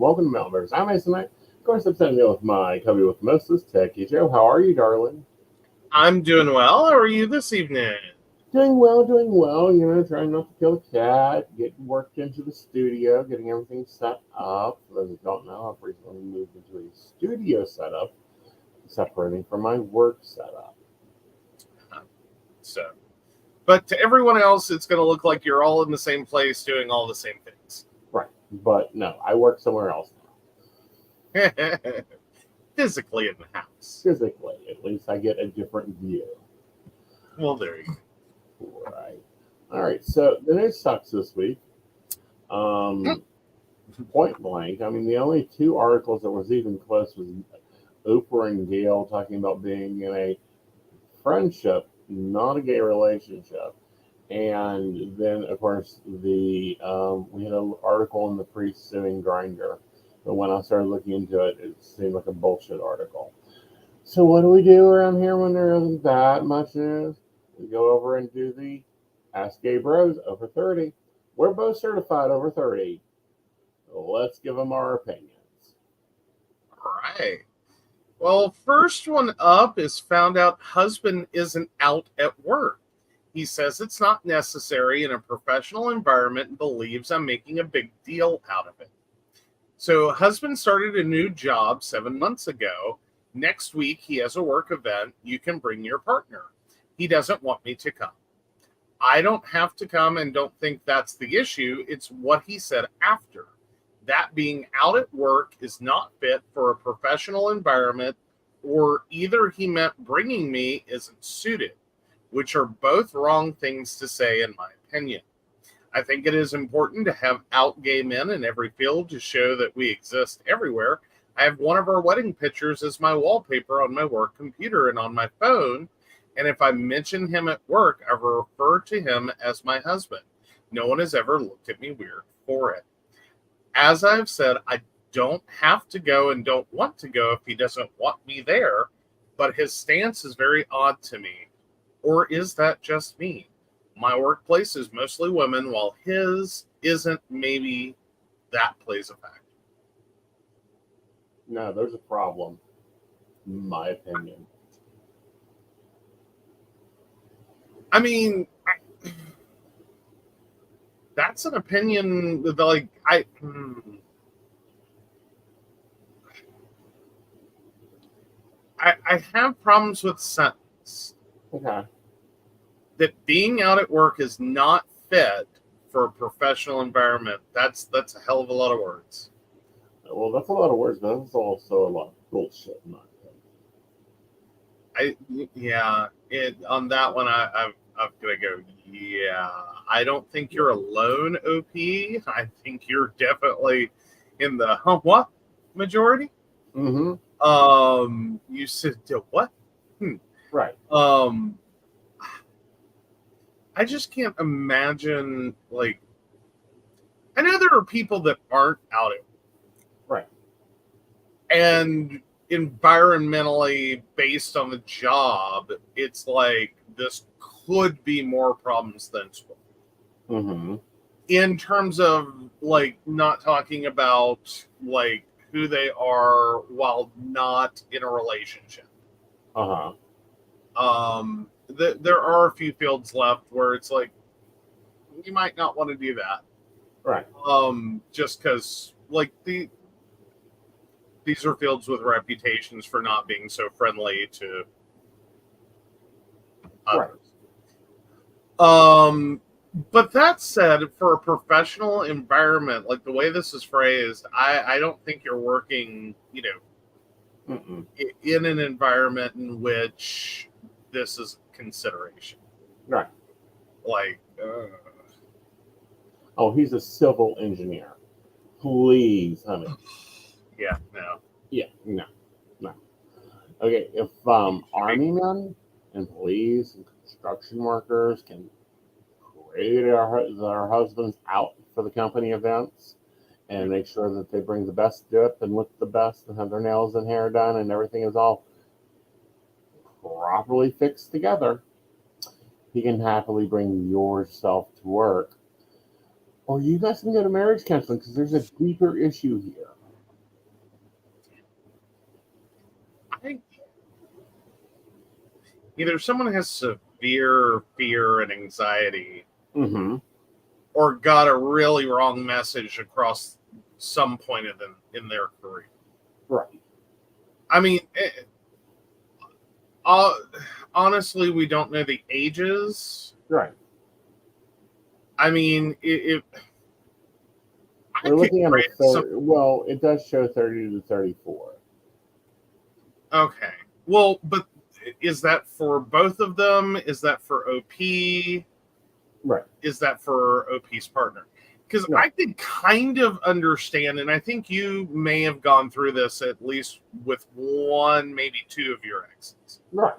welcome to Melvers. I'm Aeson. Of course, I'm sitting here with my cubby with most of this techy Joe. How are you, darling? I'm doing well. How are you this evening? Doing well. You know, trying not to kill a cat, getting worked into the studio, getting everything set up. For those who don't know, I've recently moved into a studio setup, separating from my work setup. So, but to everyone else, it's going to look like you're all in the same place doing all the same things. Right, but no, I work somewhere else now. Physically in the house. Physically, at least I get a different view. Well, there you go. Right. All right. So the news sucks this week. Point blank. I mean, the only two articles that was even close was Oprah and Gail talking about being in a friendship, not a gay relationship. And then, of course, we had an article in the Priest suing Grinder. But when I started looking into it, it seemed like a bullshit article. So what do we do around here when there isn't that much news? We go over and do the Ask Gay Bros over 30. We're both certified over 30. Let's give them our opinions. All right. Well, first one up is found out husband isn't out at work. He says it's not necessary in a professional environment and believes I'm making a big deal out of it. So husband started a new job 7 months ago. Next week, he has a work event. You can bring your partner. He doesn't want me to come. I don't have to come and don't think that's the issue. It's what he said after. That being out at work is not fit for a professional environment, or either he meant bringing me isn't suited, which are both wrong things to say in my opinion. I think it is important to have out gay men in every field to show that we exist everywhere. I have one of our wedding pictures as my wallpaper on my work computer and on my phone. And if I mention him at work, I refer to him as my husband. No one has ever looked at me weird for it. As I've said, I don't have to go and don't want to go if he doesn't want me there, but his stance is very odd to me. Or is that just me? My workplace is mostly women, while his isn't. Maybe that plays a factor. No, there's a problem, in my opinion. I mean, that's an opinion that, like, I have problems with the sentence. Okay. That being out at work is not fit for a professional environment. That's a hell of a lot of words. Well, that's a lot of words, but that's also a lot of bullshit, in my opinion. On that one, I'm gonna go. Yeah, I don't think you're alone, OP. I think you're definitely in the what majority. Mm-hmm. You said what? Right. I just can't imagine, like, I know there are people that aren't out at right. And environmentally based on the job, it's like this could be more problems than sport. Mm-hmm. In terms of, like, not talking about, like, who they are while not in a relationship. Uh-huh. There are a few fields left where it's like you might not want to do that, right? Just because, like, these are fields with reputations for not being so friendly to others. Right. But that said, for a professional environment, like the way this is phrased, I don't think you're working, in an environment in which this is consideration. Right. Like, oh, he's a civil engineer. Please, honey. Yeah, no. Yeah, no. Okay, if army men and police and construction workers can parade their husbands out for the company events and make sure that they bring the best dip and look the best and have their nails and hair done and everything is all properly fixed together, he can happily bring yourself to work. Or you guys can go to marriage counseling because there's a deeper issue here. either someone has severe fear and anxiety, Mm-hmm. or got a really wrong message across some point in their career. Right. I mean, honestly, we don't know the ages. Right. I mean, We're looking at well, it does show 30 to 34. Okay. Well, but is that for both of them? Is that for OP? Right. Is that for OP's partner? Because I could kind of understand, and I think you may have gone through this at least with one, maybe two of your exes. Right.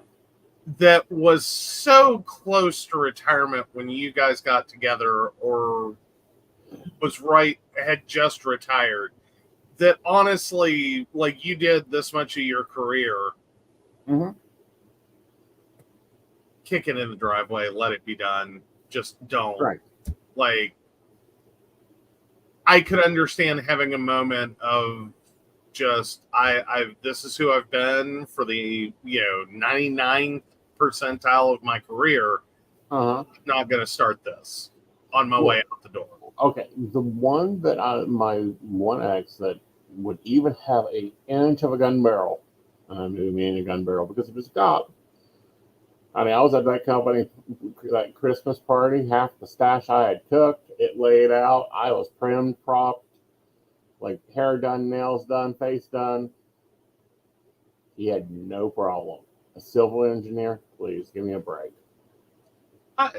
That was so close to retirement when you guys got together, or had just retired, that honestly, like, you did this much of your career, mm-hmm. kick it in the driveway, let it be done. Just don't. Right. Like, I could understand having a moment of just, this is who I've been for the 99th percentile of my career. Uh-huh. I'm not going to start this on my way out the door. Okay, the one that my one ex that would even have an inch of a gun barrel, meaning a gun barrel, because it was a cop. I mean, I was at that company, that Christmas party, half the stash I had cooked, it laid out. I was primed, propped, like hair done, nails done, face done. He had no problem. A civil engineer, please give me a break.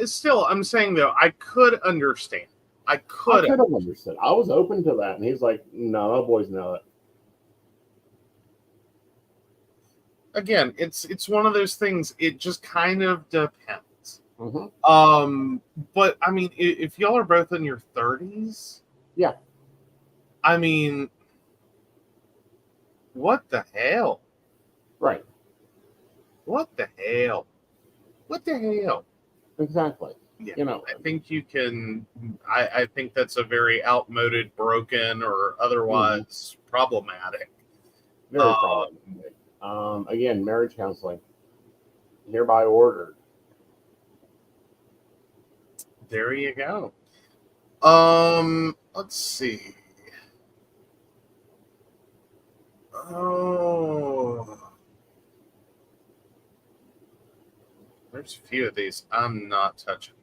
Still, I'm saying, though, I could understand. I could have understood. I was open to that. And he's like, no, the boys know it. Again, it's one of those things. It just kind of depends. Mm-hmm. But I mean, if y'all are both in your 30s, yeah. I mean, what the hell? Right. What the hell? What the hell? Exactly. Yeah, I think you can. I think that's a very outmoded, broken, or otherwise problematic. Very problematic. Again, marriage counseling, hereby ordered. There you go. Let's see. Oh, there's a few of these I'm not touching.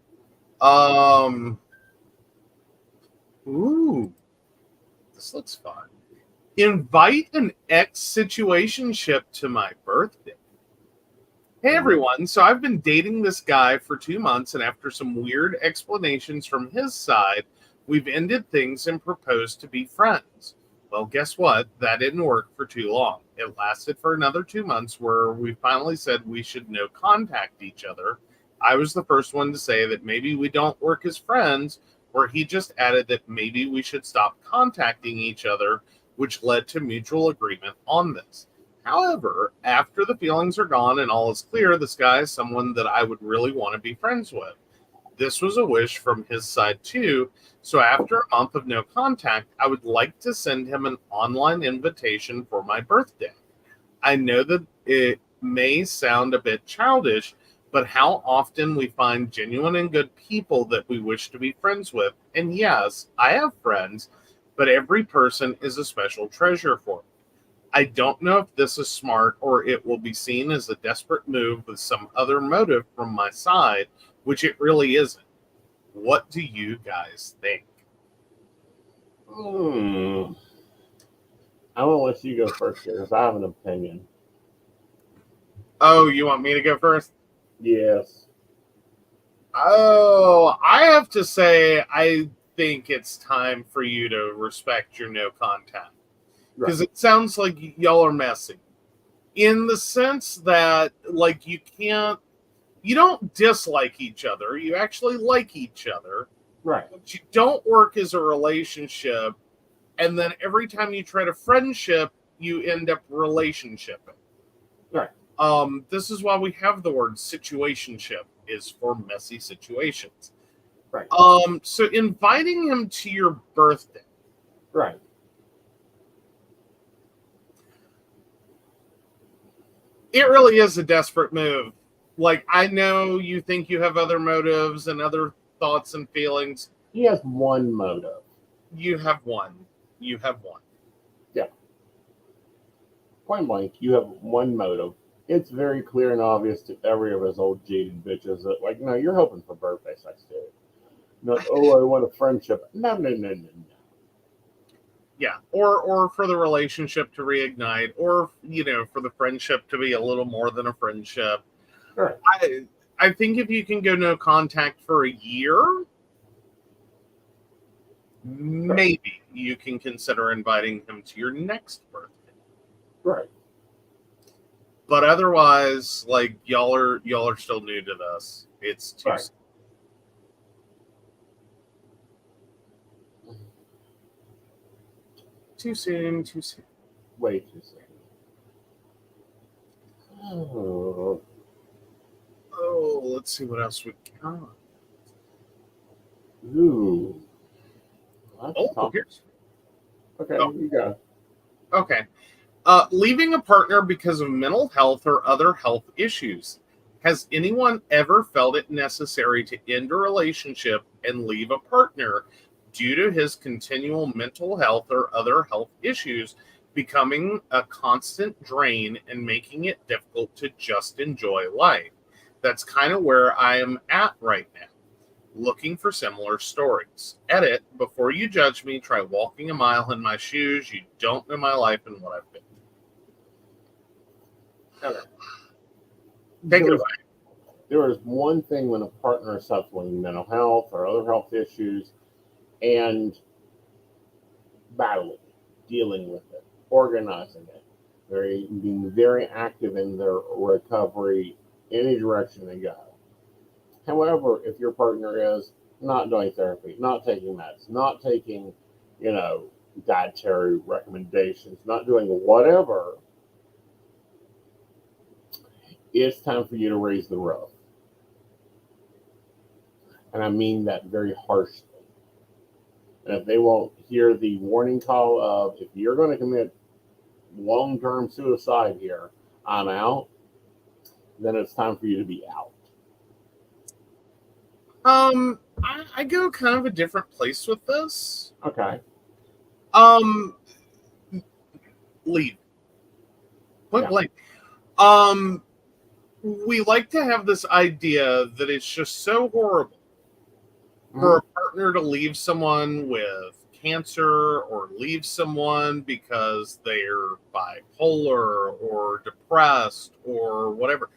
Ooh, this looks fun. Invite an ex-situationship to my birthday. Hey everyone, so I've been dating this guy for 2 months, and after some weird explanations from his side, we've ended things and proposed to be friends. Well, guess what? That didn't work for too long. It lasted for another 2 months where we finally said we should no contact each other. I was the first one to say that maybe we don't work as friends, where he just added that maybe we should stop contacting each other, which led to mutual agreement on this. However, after the feelings are gone and all is clear, this guy is someone that I would really want to be friends with. This was a wish from his side too, so after a month of no contact, I would like to send him an online invitation for my birthday. I know that it may sound a bit childish, but how often we find genuine and good people that we wish to be friends with. And yes, I have friends, but every person is a special treasure for me. I don't know if this is smart or it will be seen as a desperate move with some other motive from my side, which it really isn't. What do you guys think? I'm going to let you go first here because I have an opinion. Oh, you want me to go first? Yes. Oh, I have to say, I think it's time for you to respect your no contact. Because it sounds like y'all are messy. In the sense that, like, you don't dislike each other. You actually like each other. Right. But you don't work as a relationship. And then every time you try to friendship, you end up relationshiping. Right. This is why we have the word situationship, is for messy situations. Right. So inviting him to your birthday. Right. It really is a desperate move Like, I know you think you have other motives and other thoughts and feelings. He has one motive. You have one. You have one. Yeah. Point blank, you have one motive. It's very clear and obvious to every of us old jaded bitches that, like, no, you're hoping for birthday sex, dude. Not, oh, I want a friendship. No, no, no, no, no. Yeah, or for the relationship to reignite, or for the friendship to be a little more than a friendship. Right. I think if you can go no contact for a year, maybe you can consider inviting him to your next birthday. Right. But otherwise, like, y'all are still new to this. It's too right. Too soon. Too soon. Way too soon. Oh, let's see what else we got. Ooh. Here's. Okay, you go. Okay. Leaving a partner because of mental health or other health issues. Has anyone ever felt it necessary to end a relationship and leave a partner due to his continual mental health or other health issues becoming a constant drain and making it difficult to just enjoy life? That's kind of where I am at right now. Looking for similar stories. Edit, before you judge me, try walking a mile in my shoes. You don't know my life and what I've been. Okay. Take it away. There is one thing when a partner is suffering mental health or other health issues and battling, dealing with it, organizing it, being very active in their recovery, any direction they go. However, if your partner is not doing therapy, not taking meds, not taking, dietary recommendations, not doing whatever, it's time for you to raise the roof. And I mean that very harshly. And if they won't hear the warning call of, if you're going to commit long-term suicide here, I'm out, then it's time for you to be out. I go kind of a different place with this. Okay. Leave. Point blank. We like to have this idea that it's just so horrible for a partner to leave someone with cancer or leave someone because they're bipolar or depressed or whatever.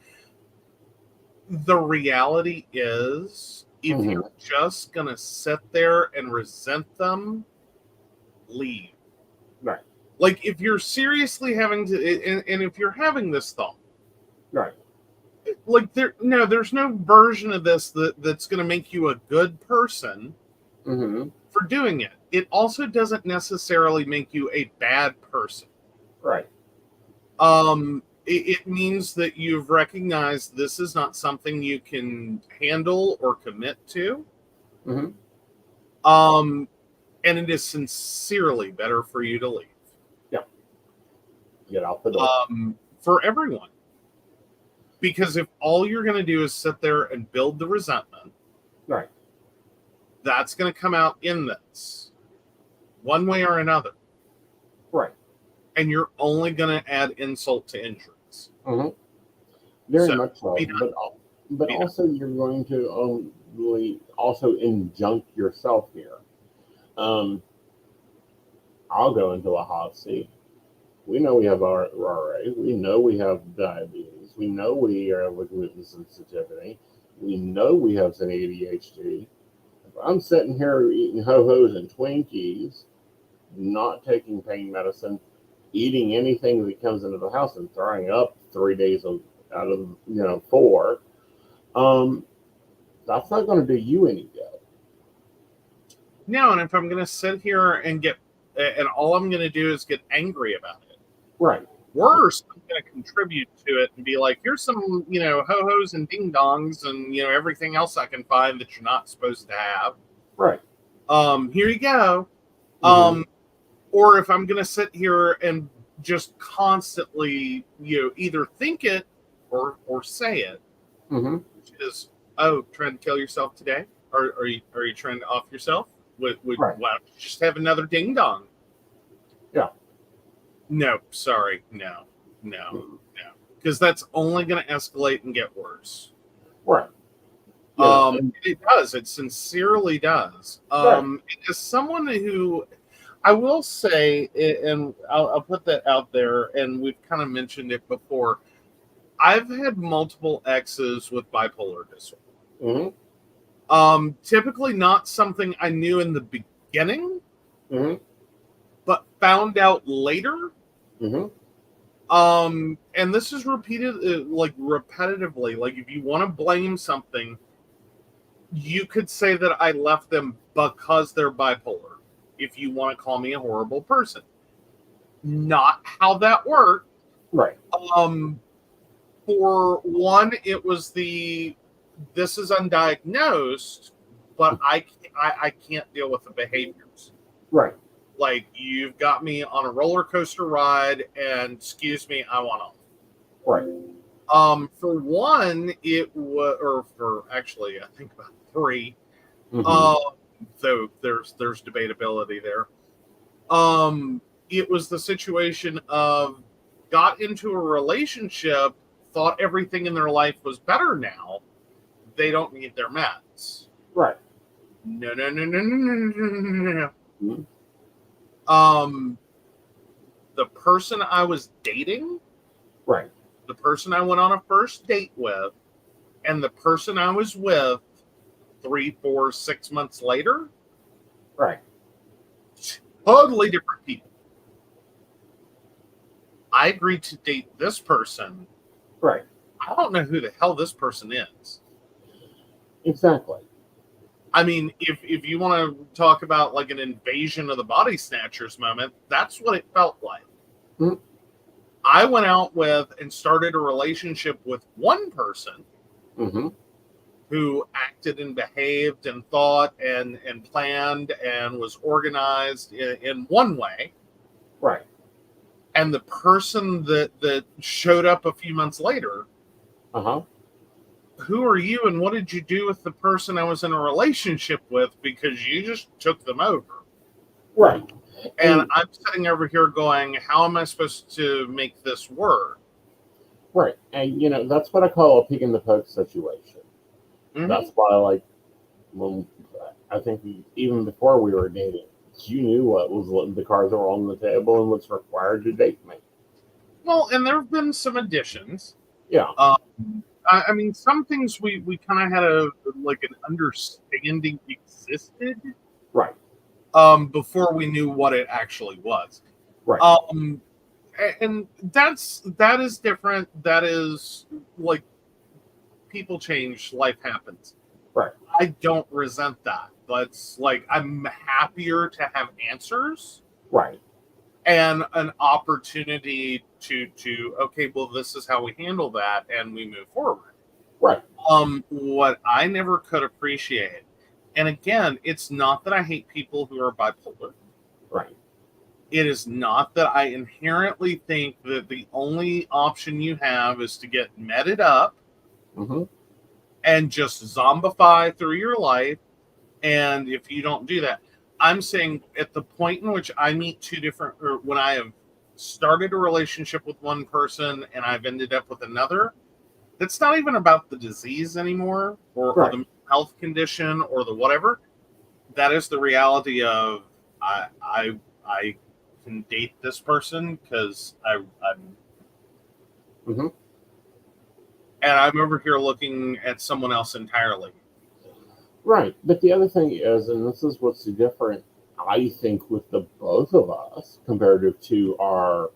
The reality is, if you're just going to sit there and resent them, leave. Right. Like, if you're seriously having to, and if you're having this thought, right. Like, there's no version of this that's going to make you a good person for doing it. It also doesn't necessarily make you a bad person. Right. It means that you've recognized this is not something you can handle or commit to. And it is sincerely better for you to leave. Yeah. Get out the door. For everyone. Because if all you're going to do is sit there and build the resentment, right, that's going to come out in this, one way or another. Right. And you're only going to add insult to injuries. Very much so. But also you're going to also injunct yourself here. I'll go into a hot seat. We know we have RA. We know we have diabetes. We know we have a gluten sensitivity. We know we have some ADHD. If I'm sitting here eating ho-hos and Twinkies, not taking pain medicine, eating anything that comes into the house and throwing up 3 days out of 4, that's not going to do you any good. No, and if I'm going to sit here and all I'm going to do is get angry about it. Right. Worse, I'm going to contribute to it and be like, here's some, ho-hos and ding-dongs and, everything else I can find that you're not supposed to have. Right. Here you go. Or if I'm going to sit here and just constantly, either think it or say it, Mm-hmm. which is, oh, trying to kill yourself today? Or are you trying to off yourself? Why don't you just have another ding dong? Yeah. No, sorry, no, Mm-hmm. because that's only going to escalate and get worse. Right. Yeah. It does. It sincerely does. Right. As someone who, I will say, and I'll put that out there, and we've kind of mentioned it before. I've had multiple exes with bipolar disorder. Typically not something I knew in the beginning, but found out later. And this is repeated, like repetitively. Like if you want to blame something, you could say that I left them because they're bipolar. If you want to call me a horrible person, not how that worked. Right. For one, it was this is undiagnosed, but I can't deal with the behaviors. Right. Like you've got me on a roller coaster ride, and excuse me, I want off. Right. For one, it was, or for actually, I think about 3. So there's debatability there. It was the situation of got into a relationship, thought everything in their life was better now. They don't need their meds. Right. No. The person I was dating, right, the person I went on a first date with, and the person I was with 3, 4, 6 months later, right, totally different people. I agreed to date this person. Right. I don't know who the hell this person is. Exactly. I mean, if you want to talk about like an invasion of the body snatchers moment, that's what it felt like. Mm-hmm. I went out with and started a relationship with one person who acted and behaved and thought and planned and was organized in one way. Right. And the person that showed up a few months later, who are you and what did you do with the person I was in a relationship with, because you just took them over? Right. And I'm sitting over here going, how am I supposed to make this work? Right. And, that's what I call a pig in the poke situation. That's why, like, when I think even before we were dating, you knew what was the cards that were on the table and what's required to date me. Well, and there have been some additions. Yeah. I mean, some things we kind of had an understanding existed. Right. Before we knew what it actually was. Right. And that is different. That is like people change, life happens. Right. I don't resent that. That's like I'm happier to have answers. Right. And an opportunity to okay, well, this is how we handle that, and we move forward. Right. What I never could appreciate, and again, it's not that I hate people who are bipolar. Right. It is not that I inherently think that the only option you have is to get meted up and just zombify through your life. And if you don't do that, I'm saying at the point in which I meet or when I have started a relationship with one person and I've ended up with another, that's not even about the disease anymore or the health condition or the whatever. That is the reality of I can date this person because I'm and I'm over here looking at someone else entirely. Right. But the other thing is, and this is what's different, I think, with the both of us comparative to our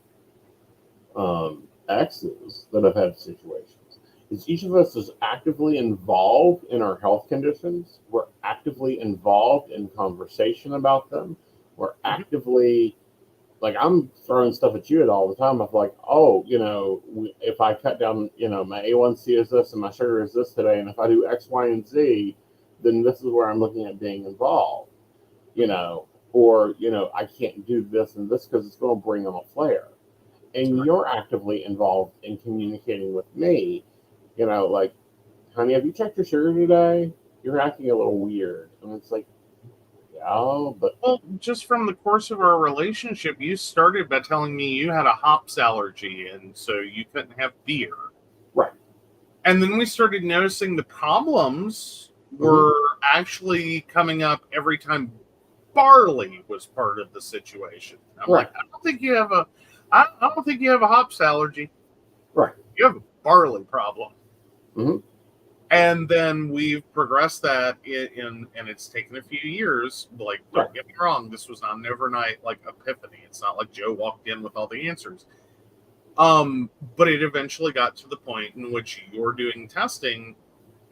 exes that have had situations, is each of us is actively involved in our health conditions. We're actively involved in conversation about them. We're actively, like, I'm throwing stuff at you all the time. I'm like, oh, if I cut down, my A1C is this and my sugar is this today, and if I do X, Y, and Z, then this is where I'm looking at being involved, or, I can't do this and this because it's going to bring them a flare. And you're actively involved in communicating with me, like, honey, have you checked your sugar today? You're acting a little weird. And it's like, yeah, but Well, just from the course of our relationship, you started by telling me you had a hops allergy, and so you couldn't have beer. right. And then we started noticing the problems were actually coming up every time barley was part of the situation. I'm Right. like, I don't think you have a hops allergy. Right. You have a barley problem. Mm-hmm. And then we've progressed that in and it's taken a few years. Like, don't get me wrong, this was not an overnight like epiphany. It's not like Joe walked in with all the answers. But it eventually got to the point in which you're doing testing,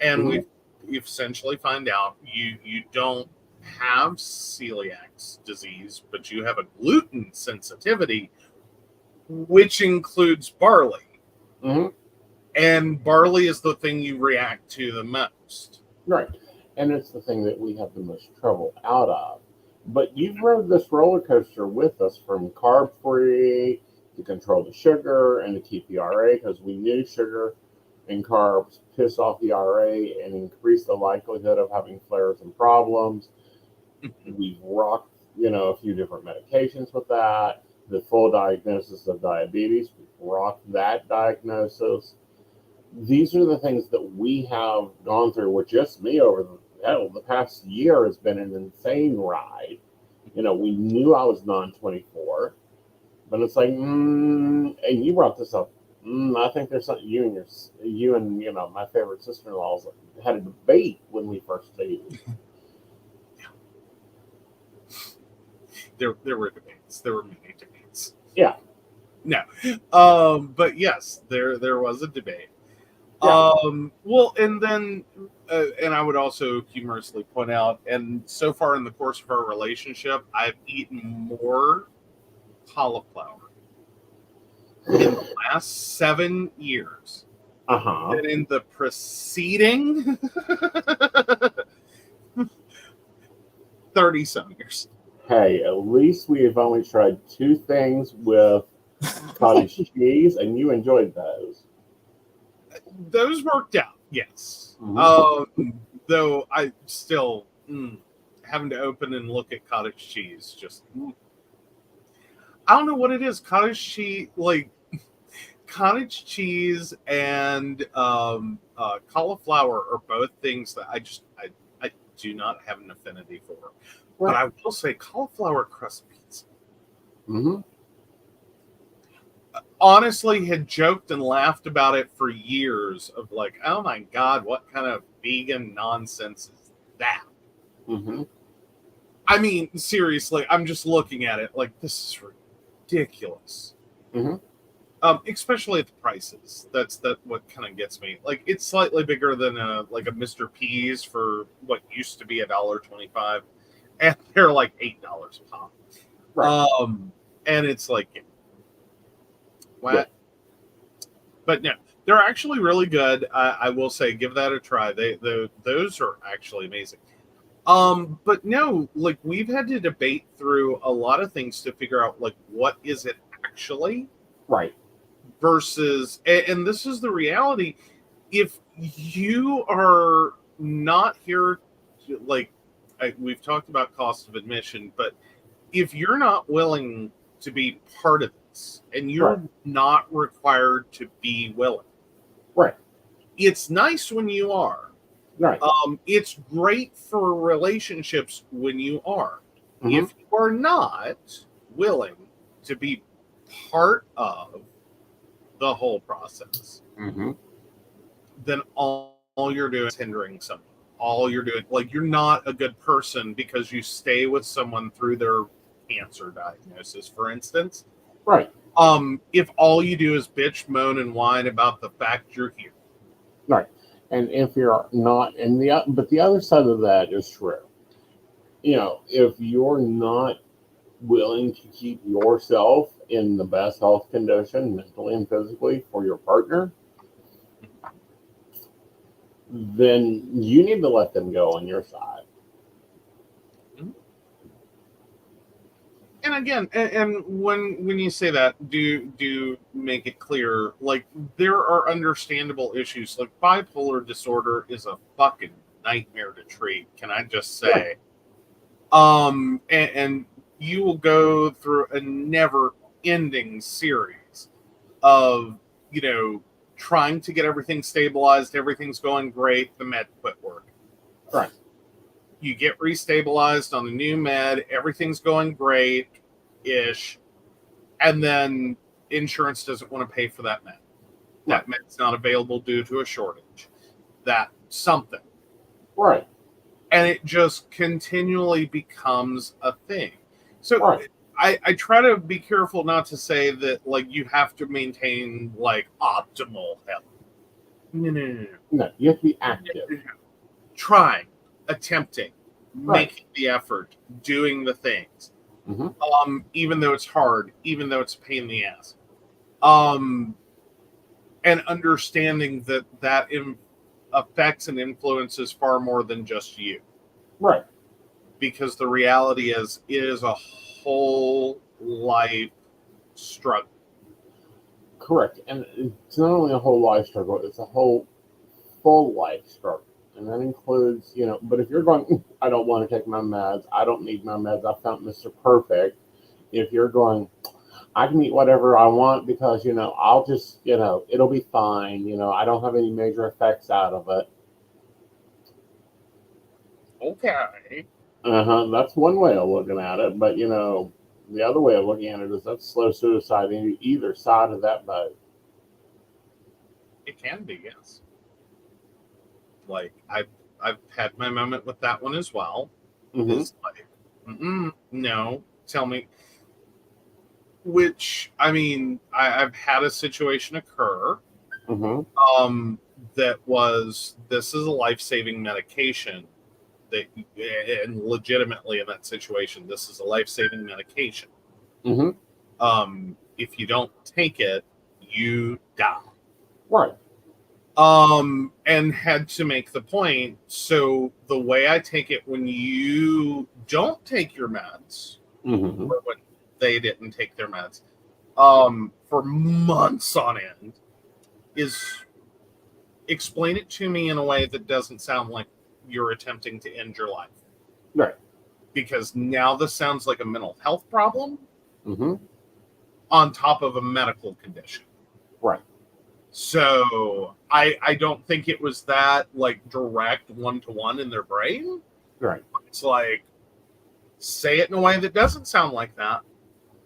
and we've essentially find out you don't have celiac disease, but you have a gluten sensitivity, which includes barley. Mm-hmm. And barley is the thing you react to the most. Right. And it's the thing that we have the most trouble out of. But you've rode this roller coaster with us from carb free to control the sugar and to keep the RA, because we knew sugar and carbs piss off the RA and increase the likelihood of having flares and problems. We've rocked, a few different medications with that. The full diagnosis of diabetes, we've rocked that diagnosis. These are the things that we have gone through with just me over the past year has been an insane ride. We knew I was non-24, but it's like, and you brought this up. I think there's something you and my favorite sister-in-laws had a debate when we first dated. There were debates. There were many debates. Yeah. No. But yes, there was a debate. Yeah. Well, and then, and I would also humorously point out, and so far in the course of our relationship, I've eaten more cauliflower in the last 7 years than in the preceding 30-some years. Hey, at least we have only tried 2 things with cottage cheese, and you enjoyed those. Those worked out, yes. Though I still having to open and look at cottage cheese, just I don't know what it is. Cottage cheese and cauliflower are both things that I do not have an affinity for. Right. But I will say cauliflower crust pizza. Honestly, had joked and laughed about it for years of like, oh my God, what kind of vegan nonsense is that? I mean, seriously, I'm just looking at it like, this is ridiculous. Especially at the prices. That's what kind of gets me. Like, it's slightly bigger than a Mr. P's for what used to be $1.25, and they're like $8 a pop. Right. And it's like, what? Yeah. But no, they're actually really good. I will say, give that a try. Those are actually amazing. But no, like, we've had to debate through a lot of things to figure out like what is it actually, right? Versus, and this is the reality. If you are not here, we've talked about cost of admission, but if you're not willing to be part of this, and you're not required to be willing, right? It's nice when you are. Right. It's great for relationships when you are. If you are not willing to be part of the whole process, then all you're doing is hindering someone. All you're doing, like, you're not a good person because you stay with someone through their cancer diagnosis, for instance. Right. If all you do is bitch, moan, and whine about the fact you're here. Right. And if you're not but the other side of that is true. If you're not willing to keep yourself in the best health condition, mentally and physically, for your partner, then you need to let them go on your side. And and again, and when you say that, do make it clear, like there are understandable issues. Like bipolar disorder is a fucking nightmare to treat. Can I just say? And you will go through a never-ending series of trying to get everything stabilized. Everything's going great. The med quit work. Right. You get restabilized on the new med, everything's going great-ish, and then insurance doesn't want to pay for that med. That med's not available due to a shortage. That something. Right. And it just continually becomes a thing. So I try to be careful not to say that, like, you have to maintain, like, optimal health. No, you have to be active. Trying. Attempting, making the effort, doing the things, even though it's hard, even though it's a pain in the ass, and understanding that affects and influences far more than just you, right? Because the reality is, it is a whole life struggle. Correct, and it's not only a whole life struggle; it's a whole full life struggle. And that includes, but if you're going, I don't want to take my meds, I don't need my meds, I found Mr. Perfect. If you're going, I can eat whatever I want because, I'll just, it'll be fine. I don't have any major effects out of it. Okay. That's one way of looking at it. But, the other way of looking at it is that's slow suicide in either side of that boat. It can be, yes. Like, I've had my moment with that one as well. It's like, no, tell me. Which, I mean, I've had a situation occur that was, this is a life-saving medication that, and legitimately in that situation, this is a life-saving medication. If you don't take it, you die. Right. And had to make the point. So the way I take it when you don't take your meds, or when they didn't take their meds, for months on end, is explain it to me in a way that doesn't sound like you're attempting to end your life. Right. Because now this sounds like a mental health problem on top of a medical condition. Right. So I don't think it was that, like, direct one-to-one in their brain. Right. It's like, say it in a way that doesn't sound like that.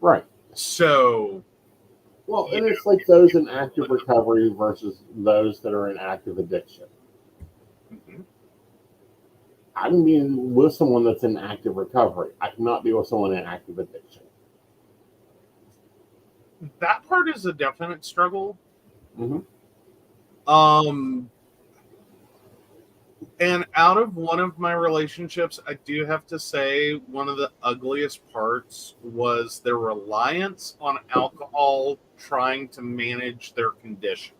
Right. So, well, and it's like those in active recovery versus those that are in active addiction. I can be with someone that's in active recovery. I cannot be with someone in active addiction. That part is a definite struggle. And out of one of my relationships, I do have to say one of the ugliest parts was their reliance on alcohol trying to manage their condition.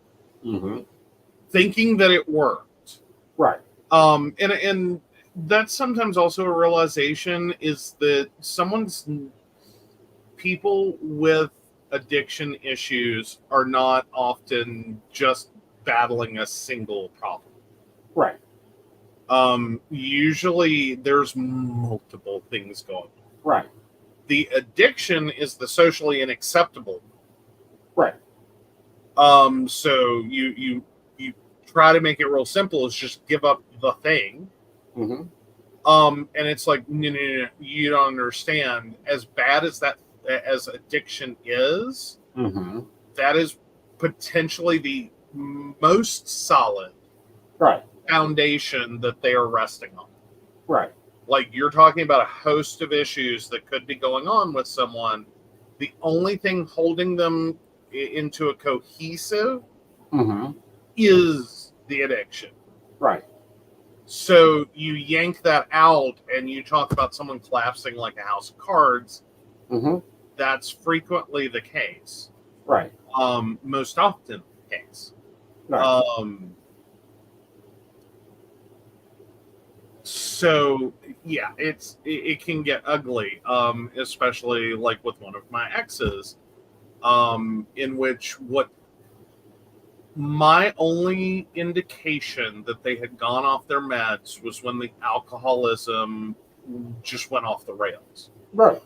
Thinking that it worked. Right. And that's sometimes also a realization, is that people with addiction issues are not often just battling a single problem. Right. Usually there's multiple things going on. Right. The addiction is the socially unacceptable. Right. So you try to make it real simple, is just give up the thing. And it's like, no, you don't understand. As bad as that, as addiction is, that is potentially the most solid foundation that they are resting on. Right. Like, you're talking about a host of issues that could be going on with someone. The only thing holding them into a cohesive is the addiction. Right. So you yank that out and you talk about someone collapsing like a house of cards. That's frequently the case. Right. Most often the case. Right. So yeah, it can get ugly, especially like with one of my exes, in which what my only indication that they had gone off their meds was when the alcoholism just went off the rails. Right.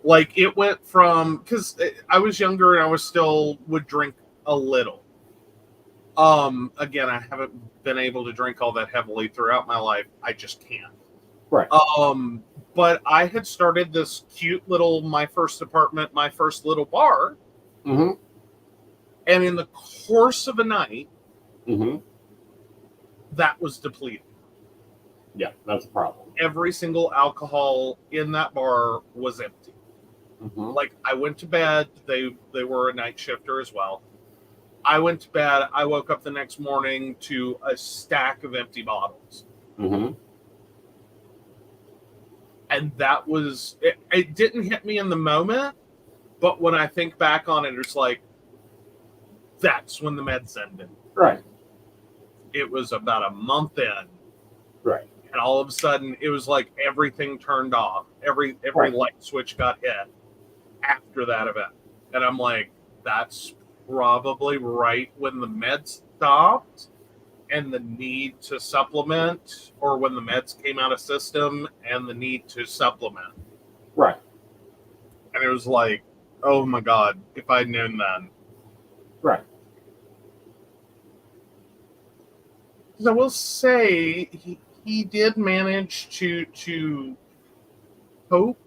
Like it went from, because I was younger and I was still would drink a little. Again, I haven't been able to drink all that heavily throughout my life. I just can't. Right. But I had started this cute little my first apartment, my first little bar. Mm-hmm. And in the course of a night, Mm-hmm. that was depleted. Yeah, that's a problem. Every single alcohol in that bar was empty. Mm-hmm. Like I went to bed, they were a night shifter as well. I went to bed, I woke up the next morning to a stack of empty bottles. Mm-hmm. And that was it didn't hit me in the moment, but when I think back on it, it's like that's when the meds ended. Right. It was about a month in. Right. And all of a sudden it was like everything turned off. Every Right. light switch got hit after that event. And I'm like, that's probably right when the meds stopped and the need to supplement, or when the meds came out of system and the need to supplement. Right. And it was like, oh my God, if I'd known then. Right. Because I will say he did manage to cope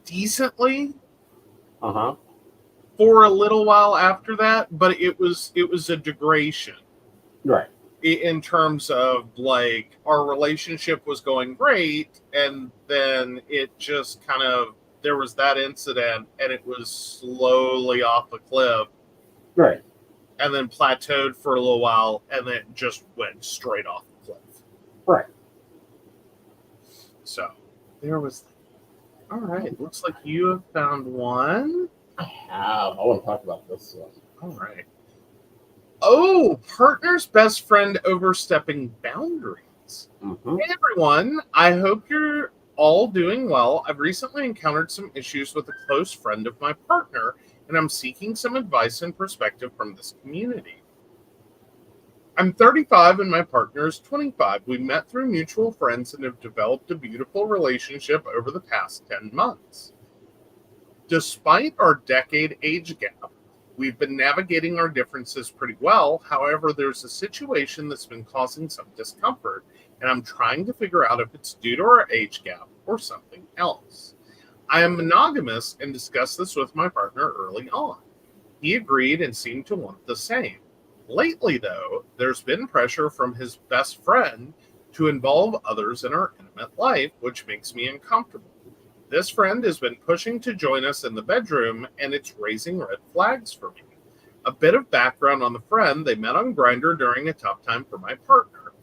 decently Uh-huh. for a little while after that, but it was a degradation. Right. In terms of like our relationship was going great, and then it just kind of, there was that incident and it was slowly off the cliff, Right. and then plateaued for a little while, and then just went straight off the cliff. Right. So there was that. All right, looks like you have found one. I have. I want to talk about this one. All right. Oh, partner's best friend overstepping boundaries. Mm-hmm. Hey everyone, I hope you're all doing well. I've recently encountered some issues with a close friend of my partner, and I'm seeking some advice and perspective from this community. I'm 35 and my partner is 25. We met through mutual friends and have developed a beautiful relationship over the past 10 months. Despite our decade age gap, we've been navigating our differences pretty well. However, there's a situation that's been causing some discomfort, and I'm trying to figure out if it's due to our age gap or something else. I am monogamous and discussed this with my partner early on. He agreed and seemed to want the same. Lately, though, there's been pressure from his best friend to involve others in our intimate life, which makes me uncomfortable. This friend has been pushing to join us in the bedroom, and it's raising red flags for me. A bit of background on the friend: they met on Grindr during a tough time for my partner.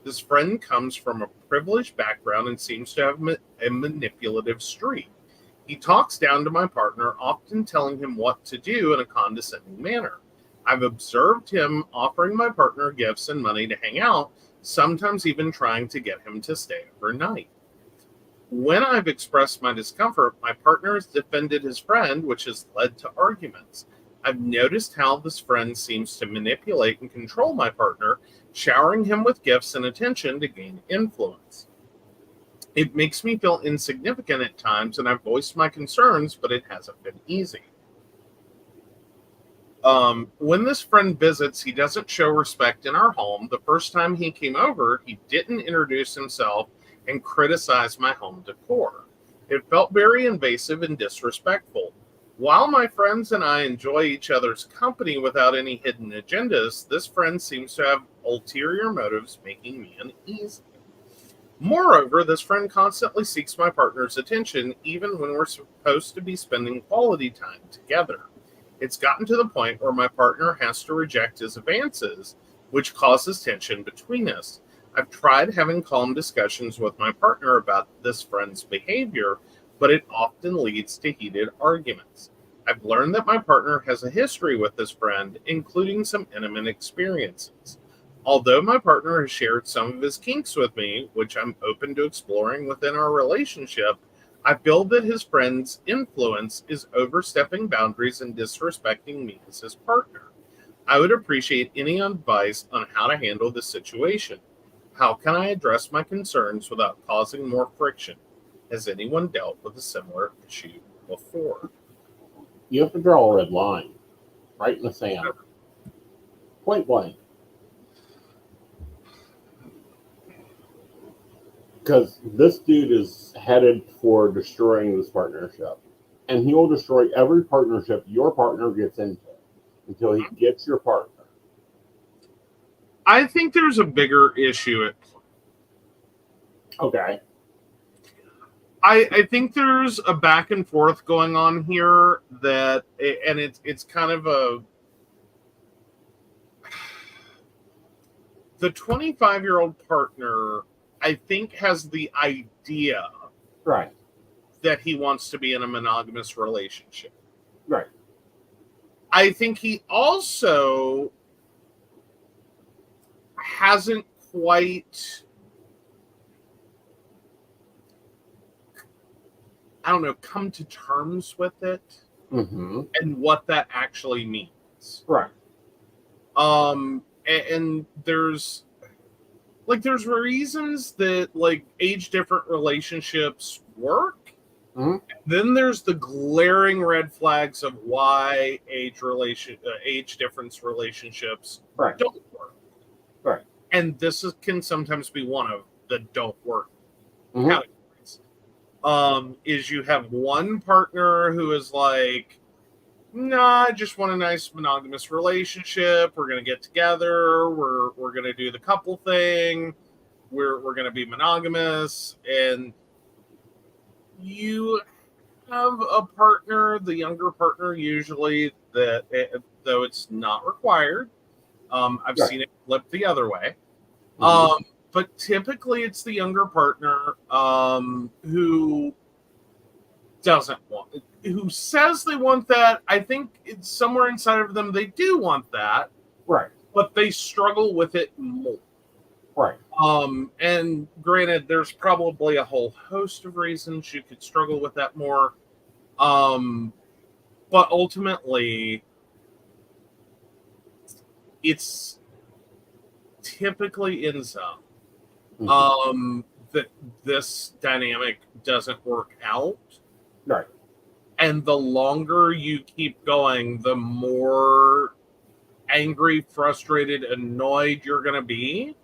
This friend comes from a privileged background and seems to have a manipulative streak. He talks down to my partner, often telling him what to do in a condescending manner. I've observed him offering my partner gifts and money to hang out, sometimes even trying to get him to stay overnight. When I've expressed my discomfort, my partner has defended his friend, which has led to arguments. I've noticed how this friend seems to manipulate and control my partner, showering him with gifts and attention to gain influence. It makes me feel insignificant at times, and I've voiced my concerns, but it hasn't been easy. When this friend visits, he doesn't show respect in our home. The first time he came over, he didn't introduce himself and criticized my home decor. It felt very invasive and disrespectful. While my friends and I enjoy each other's company without any hidden agendas, this friend seems to have ulterior motives, making me uneasy. Moreover, this friend constantly seeks my partner's attention, even when we're supposed to be spending quality time together. It's gotten to the point where my partner has to reject his advances, which causes tension between us. I've tried having calm discussions with my partner about this friend's behavior, but it often leads to heated arguments. I've learned that my partner has a history with this friend, including some intimate experiences. Although my partner has shared some of his kinks with me, which I'm open to exploring within our relationship, I feel that his friend's influence is overstepping boundaries and disrespecting me as his partner. I would appreciate any advice on how to handle this situation. How can I address my concerns without causing more friction? Has anyone dealt with a similar issue before? You have to draw a red line right in the sand, point blank. Because this dude is headed for destroying this partnership. And he will destroy every partnership your partner gets into until he gets your partner. I think there's a bigger issue at play. Okay. I think there's a back and forth going on here that, and it's kind of the 25-year-old partner, I think, has the idea Right. that he wants to be in a monogamous relationship. Right. I think he also hasn't quite, I don't know, come to terms with it and what that actually means. Right. And there's reasons that like age different relationships work. Then there's the glaring red flags of why age difference relationships don't work. Right. And this can sometimes be one of the don't work categories. Is you have one partner who is like, nah, I just want a nice monogamous relationship. We're gonna get together. We're gonna do the couple thing. We're gonna be monogamous, and you have a partner, the younger partner usually, that though it's not required. I've seen it flip the other way. But typically it's the younger partner who doesn't want it, who says they want that. I think it's somewhere inside of them they do want that. Right. But they struggle with it more. Right. And granted, there's probably a whole host of reasons you could struggle with that more. But ultimately, it's typically ends up that this dynamic doesn't work out. Right. And the longer you keep going, the more angry, frustrated, annoyed you're going to be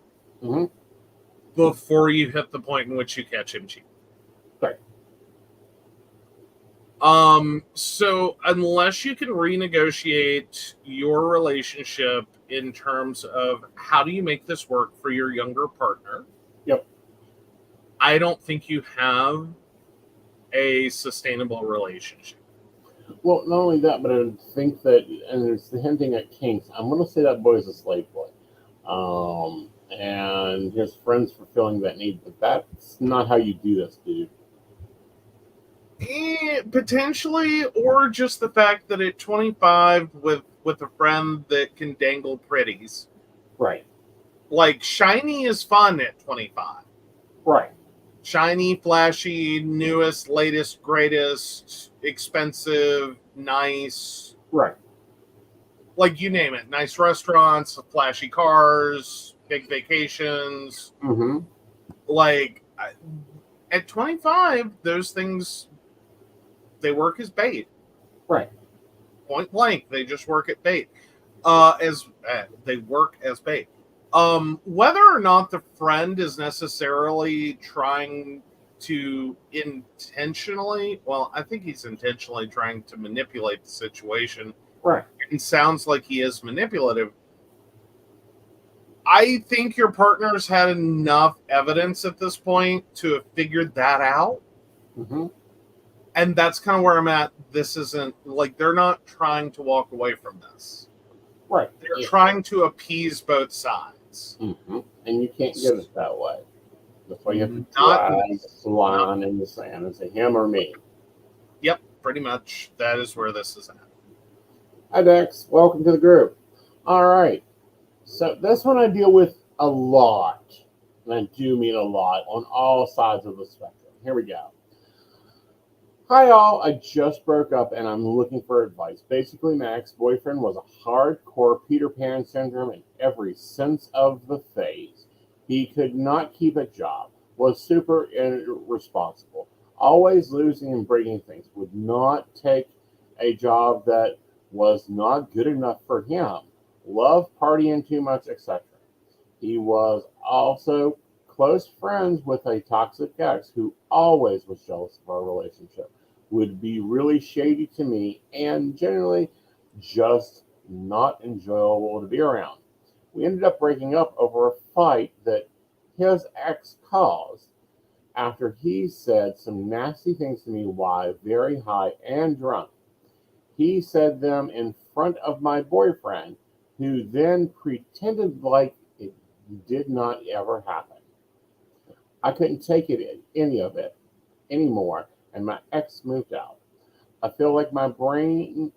before you hit the point in which you catch him cheating. Right. So unless you can renegotiate your relationship in terms of how do you make this work for your younger partner, I don't think you have a sustainable relationship. Well, not only that, but I think that, and it's the hinting at kinks. I'm going to say that boy's a slave boy, and his friends fulfilling that need. But that's not how you do this, dude. Potentially, or just the fact that at 25, with a friend that can dangle pretties, right? Like shiny is fun at 25, right? Shiny, flashy, newest, latest, greatest, expensive, nice. Right. Like you name it. Nice restaurants, flashy cars, big vacations. Like at 25, those things, they work as bait. Right. Point blank. They just work at bait. They work as bait. Whether or not the friend is necessarily trying to intentionally, well, I think he's intentionally trying to manipulate the situation. Right. It sounds like he is manipulative. I think your partner's had enough evidence at this point to have figured that out. And that's kind of where I'm at. This isn't, like, they're not trying to walk away from this. Right. They're trying to appease both sides. And you can't get it that way. That's why you have to drag the line in the sand and say, him or me. Yep, pretty much. That is where this is at. Hi, Dex. Welcome to the group. All right. So this one I deal with a lot, and I do mean a lot, on all sides of the spectrum. Here we go. Hi all, I just broke up and I'm looking for advice. Basically, my ex-boyfriend was a hardcore Peter Pan syndrome in every sense of the phrase. He could not keep a job, was super irresponsible, always losing and breaking things, would not take a job that was not good enough for him, loved partying too much, etc. He was also close friends with a toxic ex who always was jealous of our relationship, would be really shady to me, and generally just not enjoyable to be around. We ended up breaking up over a fight that his ex caused after he said some nasty things to me while very high and drunk. He said them in front of my boyfriend, who then pretended like it did not ever happen. I couldn't take any of it anymore, and my ex moved out. I feel like my brain,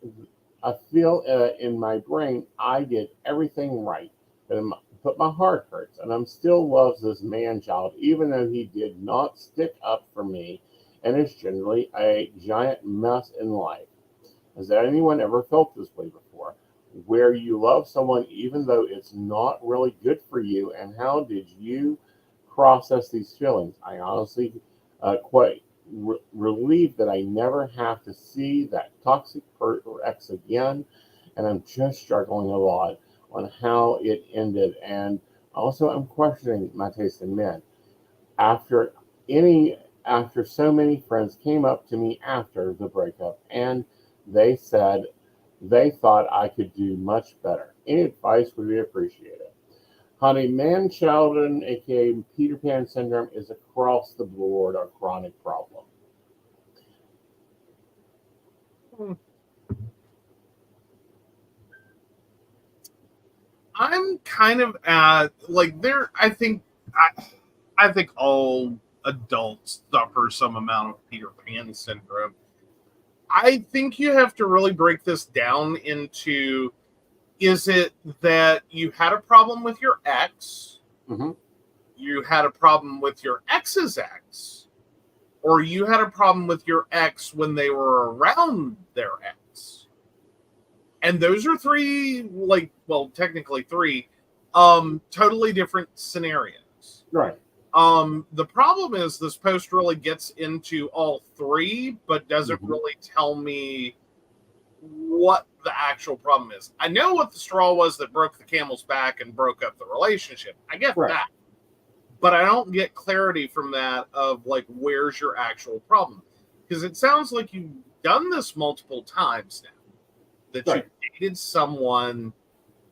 I feel in my brain I did everything right, but my heart hurts, and I'm still loves this man child, even though he did not stick up for me, and is generally a giant mess in life. Has anyone ever felt this way before? Where you love someone even though it's not really good for you, and how did you process these feelings? I honestly quite relieved that I never have to see that toxic ex again, and I'm just struggling a lot on how it ended, and also I'm questioning my taste in men. After after so many friends came up to me after the breakup and they said they thought I could do much better. Any advice would be appreciated. Honey, man children, aka Peter Pan syndrome, is across the board a chronic problem. Hmm. I'm kind of at like there. I think all adults suffer some amount of Peter Pan syndrome. I think you have to really break this down into: is it that you had a problem with your ex, Hmm. you had a problem with your ex's ex, or you had a problem with your ex when they were around their ex? And those are three, like, well, technically three, totally different scenarios. Right. The problem is this post really gets into all three, but doesn't Hmm. really tell me what the actual problem is. I know what the straw was that broke the camel's back and broke up the relationship. I get Right. that. But I don't get clarity from that of like, where's your actual problem? Because it sounds like you've done this multiple times now, that you Right. dated someone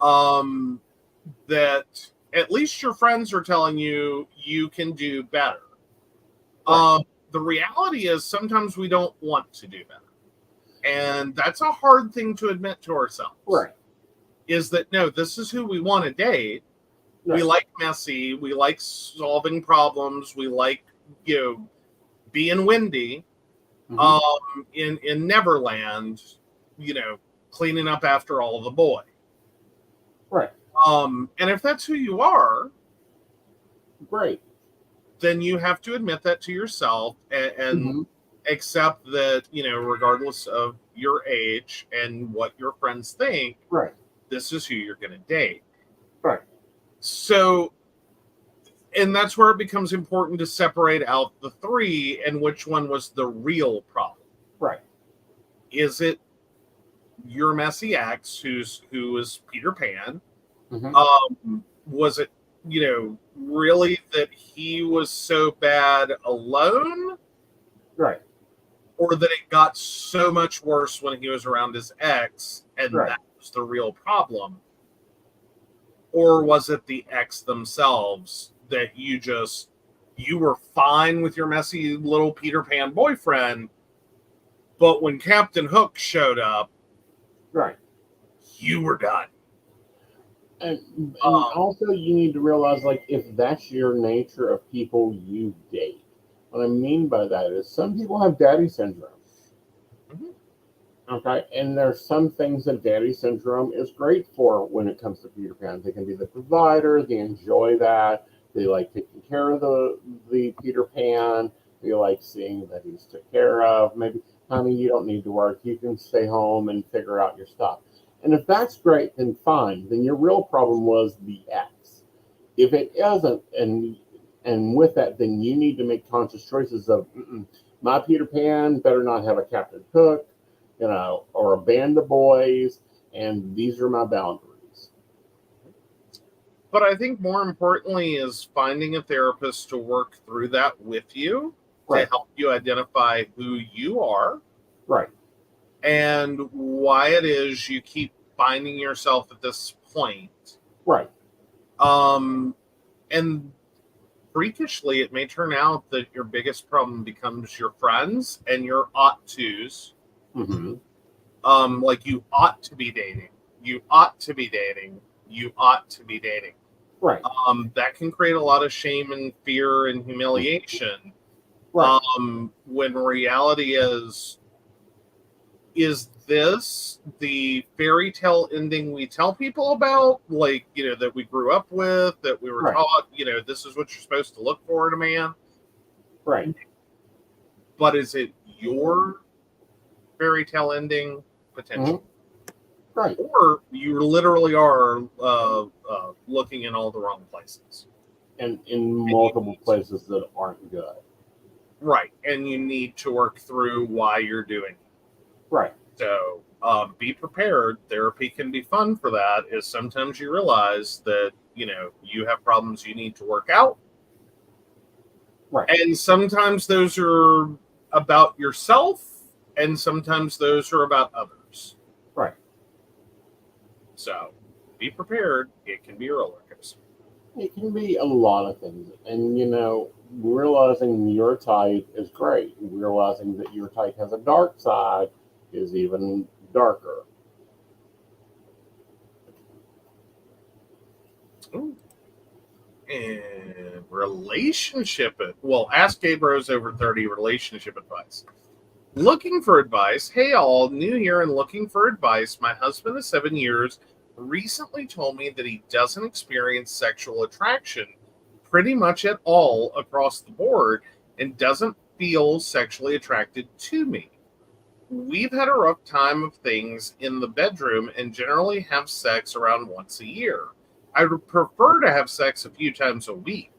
um, that at least your friends are telling you you can do better. Right. The reality is sometimes we don't want to do better. And that's a hard thing to admit to ourselves, Right. is that no, this is who we want to date. We Right. like messy, we like solving problems, we like, you know, being windy, Hmm. in Neverland, you know, cleaning up after all of the boy. Right. And if that's who you are, Great. then you have to admit that to yourself, and Hmm. accept that, you know, regardless of your age and what your friends think, Right. this is who you're going to date. Right. So, and that's where it becomes important to separate out the three and which one was the real problem. Right. Is it your messy ex who is Peter Pan? Hmm. Was it, you know, really that he was so bad alone, Right. or that it got so much worse when he was around his ex and Right. that was the real problem? Or was it the ex themselves that you were fine with your messy little Peter Pan boyfriend, but when Captain Hook showed up, Right. you were done? And Um, also you need to realize, like, if that's your nature of people you date, what I mean by that is some people have daddy syndrome. mhm. Okay, and there's some things that daddy syndrome is great for when it comes to Peter Pan. They can be the provider, they enjoy that, they like taking care of the Peter Pan, they like seeing that he's took care of. Maybe, honey, you don't need to work, you can stay home and figure out your stuff. And if that's great, then fine. Then your real problem was the X. If it isn't, and with that, then you need to make conscious choices of my Peter Pan better not have a Captain Cook, or a band of boys, and these are my boundaries. But I think more importantly is finding a therapist to work through that with you to Right, help you identify who you are right, and why it is you keep finding yourself at this point. right. And freakishly, it may turn out that your biggest problem becomes your friends and your ought tos. Hmm. Like you ought to be dating, you ought to be dating, you ought to be dating. Right, That can create a lot of shame and fear and humiliation. right. When reality is this the fairy tale ending we tell people about, like, that we grew up with, that we were Right, taught, this is what you're supposed to look for in a man? right. But is it your fairy tale ending? Hmm. Potentially. Right. Or you literally are looking in all the wrong places. And in And you multiple need places that aren't good. right. And you need to work through why you're doing it. Right. So be prepared. Therapy can be fun for that, is sometimes you realize that, you have problems you need to work out. Right. And sometimes those are about yourself, and sometimes those are about others. Right. So be prepared. It can be a roller coaster. It can be a lot of things. And, realizing your type is great. Realizing that your type has a dark side is even darker. Ooh. And relationship ask gay bros over 30 relationship advice. Looking for advice. Hey all, new here and looking for advice. My husband of 7 years recently told me that he doesn't experience sexual attraction pretty much at all across the board and doesn't feel sexually attracted to me. We've had a rough time of things in the bedroom and generally have sex around once a year. I would prefer to have sex a few times a week.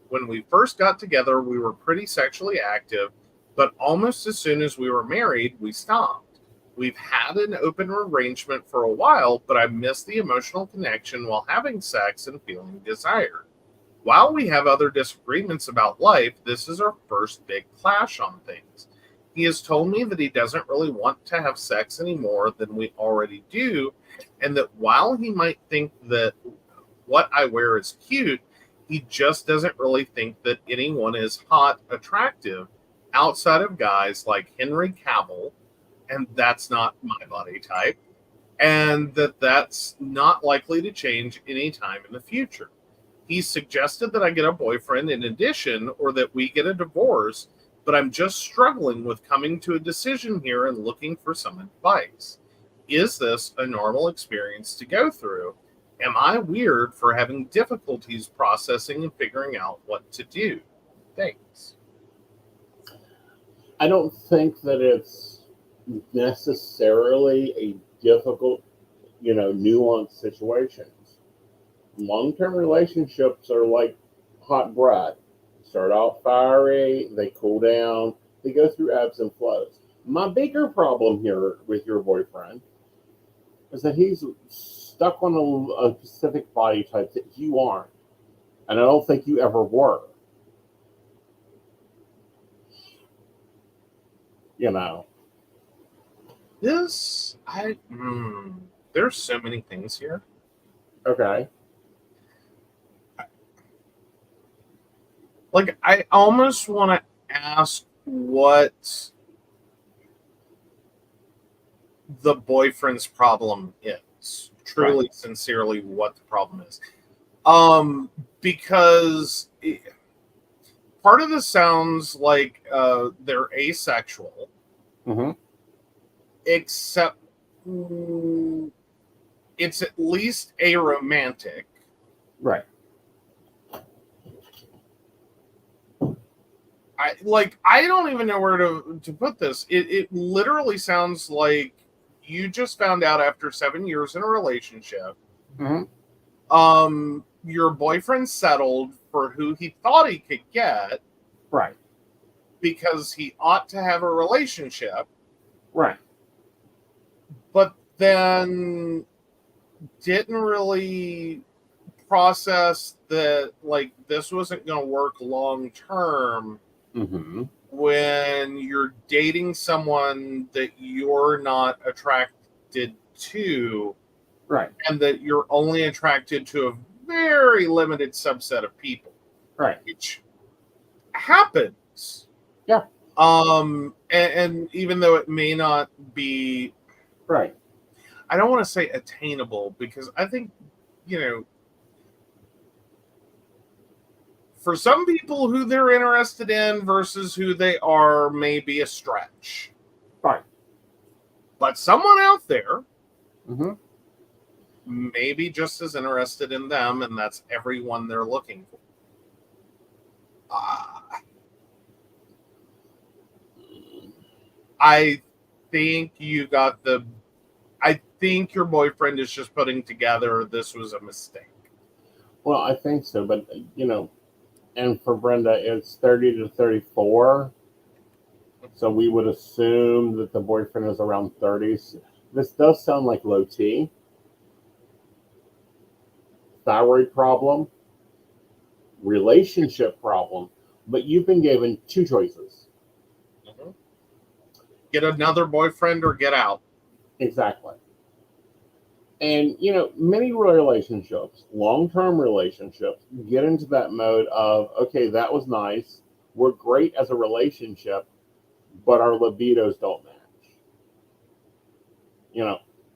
When we first got together, we were pretty sexually active, but almost as soon as we were married, we stopped. We've had an open arrangement for a while, but I miss the emotional connection while having sex and feeling desired. While we have other disagreements about life, this is our first big clash on things. He has told me that he doesn't really want to have sex any more than we already do, and that while he might think that what I wear is cute, he just doesn't really think that anyone is hot, attractive outside of guys like Henry Cavill, and that's not my body type, and that's not likely to change anytime in the future. He suggested that I get a boyfriend in addition or that we get a divorce, but I'm just struggling with coming to a decision here and looking for some advice. Is this a normal experience to go through? Am I weird for having difficulties processing and figuring out what to do? Thanks. I don't think that it's necessarily a difficult, nuanced situations. Long-term relationships are like hot bread. Start out fiery, they cool down, they go through ebbs and flows. My bigger problem here with your boyfriend is that he's stuck on a specific body type that you aren't. And I don't think you ever were. You know. This, there's so many things here. Okay. Like, I almost want to ask what the boyfriend's problem is. Right. Truly, sincerely, what the problem is. Because part of this sounds like they're asexual. Mm-hmm. except it's at least aromantic. Right. I don't even know where to put this. It literally sounds like you just found out after 7 years in a relationship. Your boyfriend settled for who he thought he could get. Right. Because he ought to have a relationship. Right. But then didn't really process that like this wasn't going to work long term. When you're dating someone that you're not attracted to, right, and that you're only attracted to a very limited subset of people, right, which happens. Yeah. And even though it may not be right, I don't want to say attainable, because I think, for some people who they're interested in versus who they are may be a stretch. right. But someone out there Mm-hmm. may be just as interested in them, and that's everyone they're looking for. I think I think your boyfriend is just putting together this was a mistake. Well, I think so, but and for Brenda, it's 30 to 34. So we would assume that the boyfriend is around 30s. This does sound like low T. Thyroid problem, relationship problem, but you've been given two choices. Get another boyfriend or get out. Exactly. And, many relationships, long-term relationships, get into that mode of, okay, that was nice. We're great as a relationship, but our libidos don't match.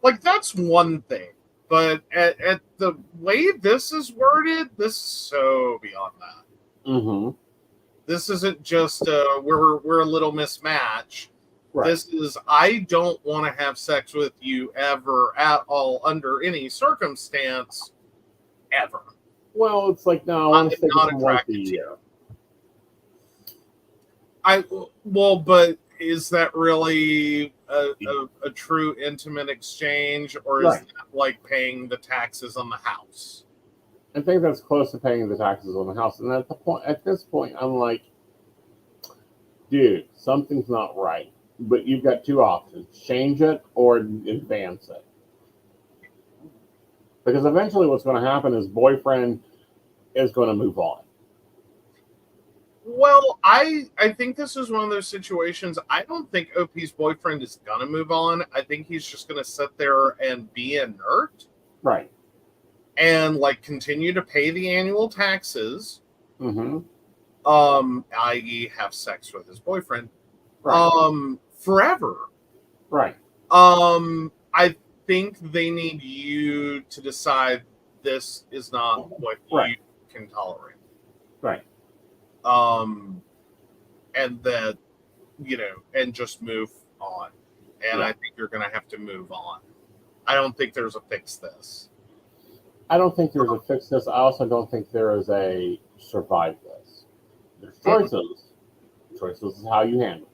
Like, that's one thing. But at the way this is worded, this is so beyond that. Mm-hmm. This isn't just we're a little mismatch. Right. This is, I don't want to have sex with you ever at all under any circumstance ever. Well, it's like, no, I want to stick with them once a year. But is that really a true intimate exchange, or is that like paying the taxes on the house? I think that's close to paying the taxes on the house. And at this point, I'm like, dude, something's not right. But you've got two options: change it or advance it. Because eventually what's going to happen is boyfriend is going to move on. Well, I think this is one of those situations. I don't think OP's boyfriend is going to move on. I think he's just going to sit there and be inert. Right. And like continue to pay the annual taxes. Mm-hmm. I.e. have sex with his boyfriend. Right. Forever. Right. I think they need you to decide this is not what you can tolerate. Right. And that, and just move on. And I think you're going to have to move on. I don't think there's a fix this. I don't think there's a fix this. I also don't think there is a survive this. There's choices. Choices is how you handle it.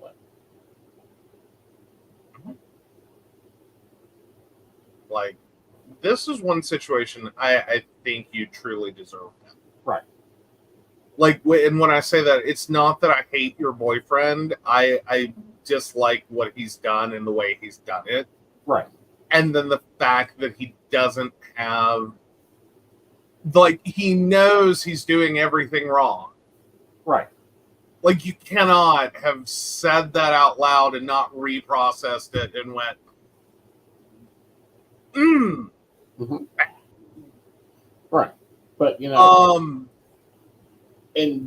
Like, this is one situation I think you truly deserve that. Right. Like, and when I say that, it's not that I hate your boyfriend. I dislike what he's done and the way he's done it. Right. And then the fact that he doesn't have, like, he knows he's doing everything wrong. Right. Like, you cannot have said that out loud and not reprocessed it and went, Mm-hmm. Right. But, and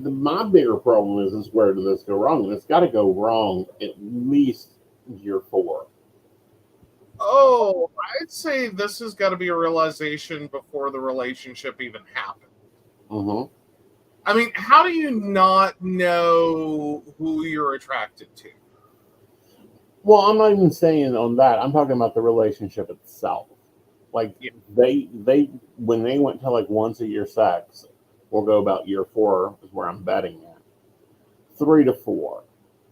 my bigger problem is where did this go wrong? And it's got to go wrong at least year 4. Oh, I'd say this has got to be a realization before the relationship even happened. Mm-hmm. I mean, how do you not know who you're attracted to? Well, I'm not even saying on that. I'm talking about the relationship itself. Like Yeah. they when they went to like once a year sex, we'll go about year 4 is where I'm betting at. 3 to 4.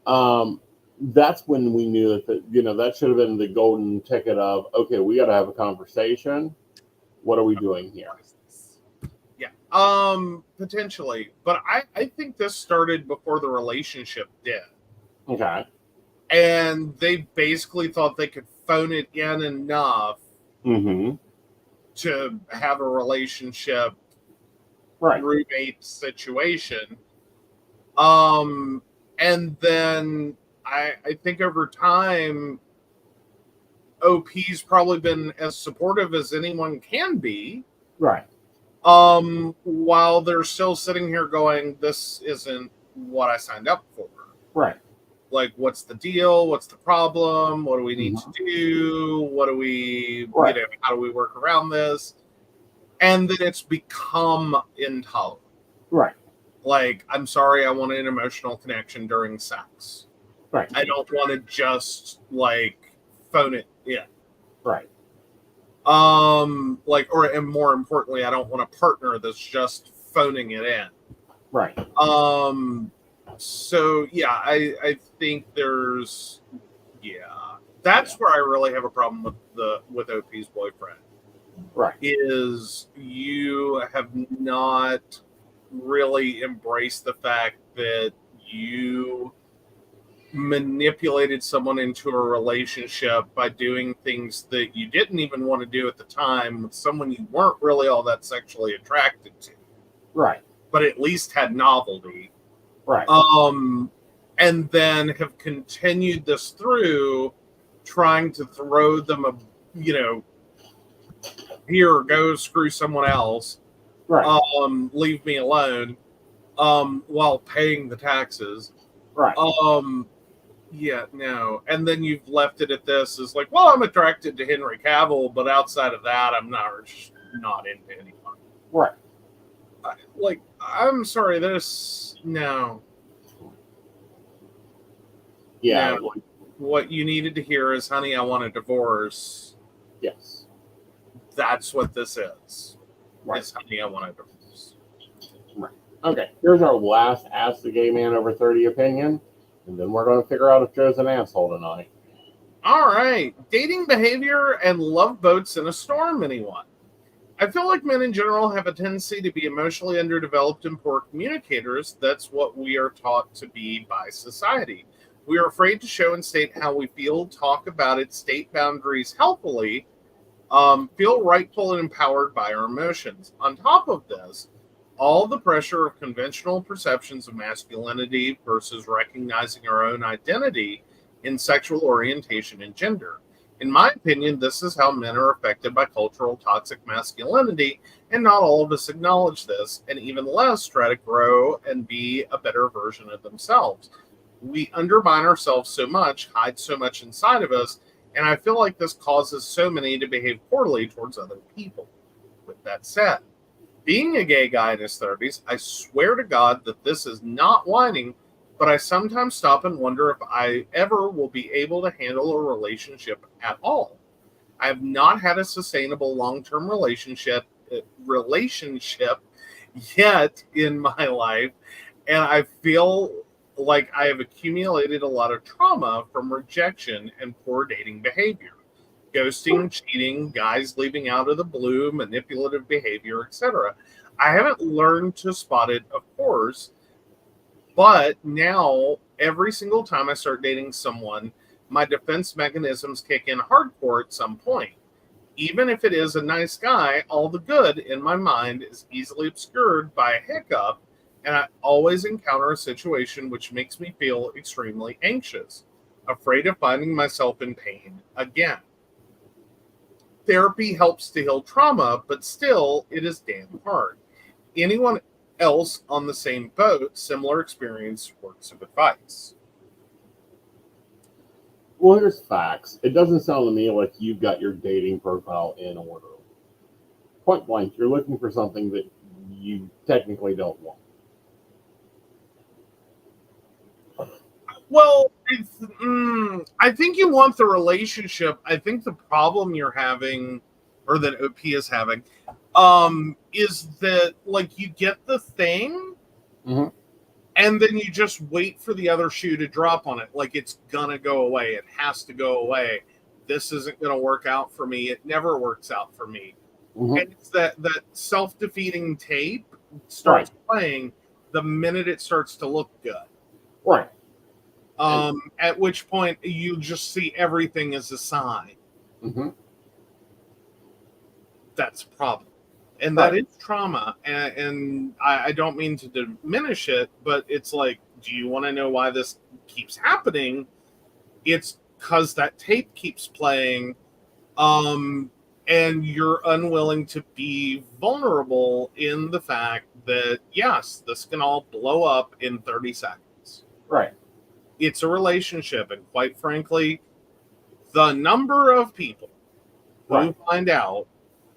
Um, that's when we knew that that should have been the golden ticket of, okay, we got to have a conversation. What are we doing here? Yeah. Potentially. But I think this started before the relationship did. Okay. And they basically thought they could phone it in enough Mm-hmm. to have a relationship Right. roommate situation. Um, and then I think over time, OP's probably been as supportive as anyone can be. Right. While they're still sitting here going, this isn't what I signed up for. Right. Like, what's the deal? What's the problem? What do we need Mm-hmm. to do? What do we, Right. how do we work around this? And then it's become intolerant. Right. Like, I'm sorry, I want an emotional connection during sex. Right. I don't want to just like phone it in. Right. And more importantly, I don't want a partner that's just phoning it in. Right. So yeah, I think that's where I really have a problem with OP's boyfriend. Right. Is you have not really embraced the fact that you manipulated someone into a relationship by doing things that you didn't even want to do at the time with someone you weren't really all that sexually attracted to. Right. But at least had novelty. Right. And then have continued this through trying to throw them here, go screw someone else. Right. Leave me alone. While paying the taxes. Right. Yeah, no. And then you've left it at this is like, well, I'm attracted to Henry Cavill, but outside of that, I'm not into anyone. Right. I'm sorry, no. Yeah. No. What you needed to hear is, honey, I want a divorce. Yes. That's what this is. Right. Is, honey, I want a divorce. Right. Okay. Here's our last Ask the Gay Man Over 30 opinion, and then we're going to figure out if Joe's an asshole tonight. All right. Dating behavior and love boats in a storm, anyone? I feel like men in general have a tendency to be emotionally underdeveloped and poor communicators. That's what we are taught to be by society. We are afraid to show and state how we feel, talk about it, state boundaries healthily, feel rightful and empowered by our emotions. On top of this, all the pressure of conventional perceptions of masculinity versus recognizing our own identity in sexual orientation and gender. In my opinion, this is how men are affected by cultural toxic masculinity, and not all of us acknowledge this, and even less try to grow and be a better version of themselves. We undermine ourselves so much, hide so much inside of us, and I feel like this causes so many to behave poorly towards other people. With that said, being a gay guy in his 30s, I swear to God that this is not whining, but I sometimes stop and wonder if I ever will be able to handle a relationship at all. I have not had a sustainable long-term relationship yet in my life, and I feel like I have accumulated a lot of trauma from rejection and poor dating behavior. Ghosting, cheating, guys leaving out of the blue, manipulative behavior, etc. I haven't learned to spot it, of course, but now every single time I start dating someone, my defense mechanisms kick in hardcore at some point. Even if it is a nice guy, all the good in my mind is easily obscured by a hiccup, and I always encounter a situation which makes me feel extremely anxious, afraid of finding myself in pain again. Therapy helps to heal trauma, but still, it is damn hard. Anyone else on the same boat, similar experience, words of advice? Well, here's facts. It doesn't sound to me like you've got your dating profile in order. Point blank, you're looking for something that you technically don't want. Well, I think you want the relationship. I think the problem you're having, or that OP is having, is that like you get the thing, Mm-hmm. and then you just wait for the other shoe to drop on it. Like it's gonna go away. It has to go away. This isn't gonna work out for me. It never works out for me. Mm-hmm. And it's that self-defeating tape Right. starts playing the minute it starts to look good. Right. And, At which point you just see everything as a sign. mm-hmm. That's a problem. And Right. that is trauma. And I don't mean to diminish it, but it's like, do you want to know why this keeps happening? It's because that tape keeps playing. And you're unwilling to be vulnerable in the fact that, yes, this can all blow up in 30 seconds. Right. It's a relationship. And quite frankly, the number of people who find out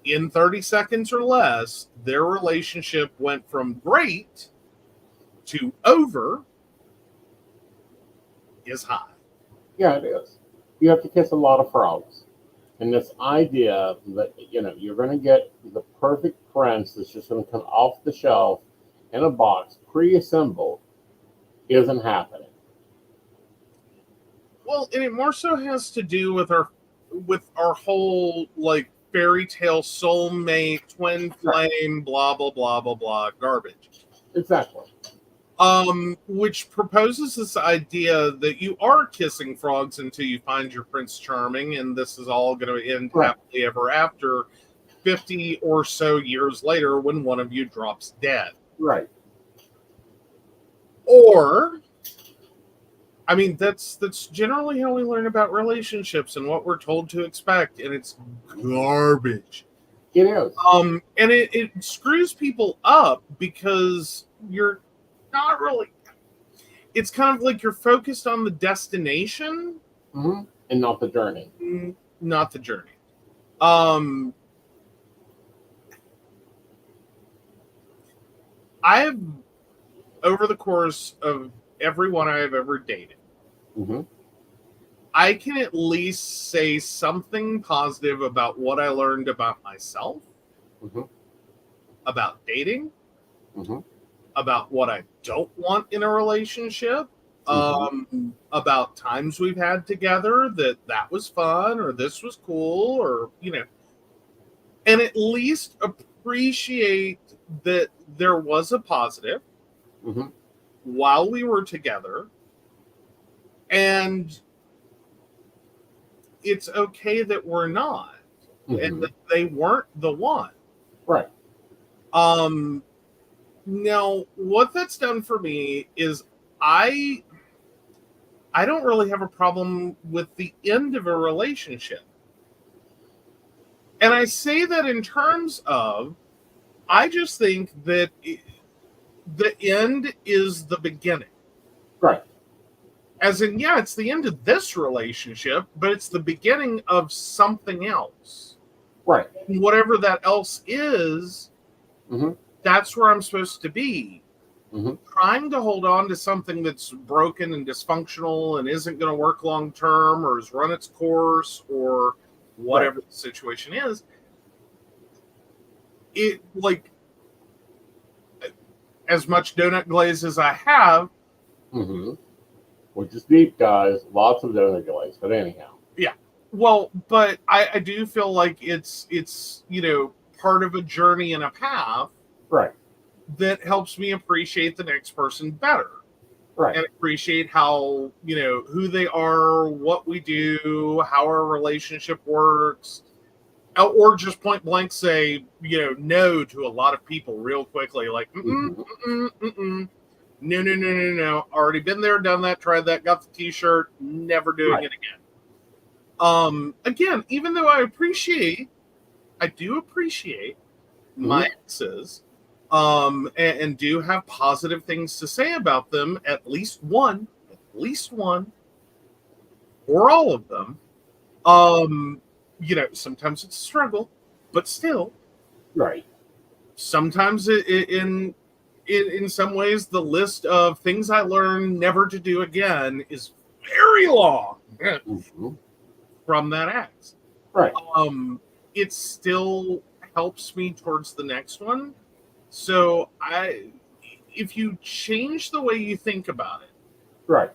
in 30 seconds or less, their relationship went from great to over is high. Yeah, it is. You have to kiss a lot of frogs. And this idea that, you're going to get the perfect prince that's just going to come off the shelf in a box, pre-assembled, isn't happening. Well, and it more so has to do with our whole like fairy tale soulmate, twin flame, blah blah blah blah blah garbage. Exactly. Which proposes this idea that you are kissing frogs until you find your Prince Charming, and this is all going to end happily ever after 50 or so years later when one of you drops dead. Right. Or, I mean, that's generally how we learn about relationships and what we're told to expect, and it's garbage. It is. And it screws people up because you're not really. It's kind of like you're focused on the destination, and not the journey. Not the journey. I've, over the course of everyone I have ever dated, I can at least say something positive about what I learned about myself, about dating, about what I don't want in a relationship, about times we've had together that was fun or this was cool or, and at least appreciate that there was a positive while we were together, and it's okay that we're not, and that they weren't the one. Right. Now, what that's done for me is I don't really have a problem with the end of a relationship. And I say that in terms of, I just think that the end is the beginning. Right. As in, yeah, it's the end of this relationship, but it's the beginning of something else. Right. And whatever that else is, that's where I'm supposed to be. Trying to hold on to something that's broken and dysfunctional and isn't going to work long term or has run its course or whatever the situation is. It, like, as much donut glaze as I have, which is deep, guys. Lots of donut glaze, but anyhow. Yeah. Well, but I do feel like it's part of a journey and a path. Right. That helps me appreciate the next person better. Right. And appreciate how, who they are, what we do, how our relationship works. Or just point blank say, no to a lot of people real quickly. Like, no. Already been there, done that, tried that, got the t-shirt, never doing it again. Again, even though I do appreciate my exes, and do have positive things to say about them, at least one, or all of them. Sometimes it's a struggle, but still, right. Sometimes in some ways, the list of things I learned never to do again is very long from that act. Right. It still helps me towards the next one. So if you change the way you think about it, Right.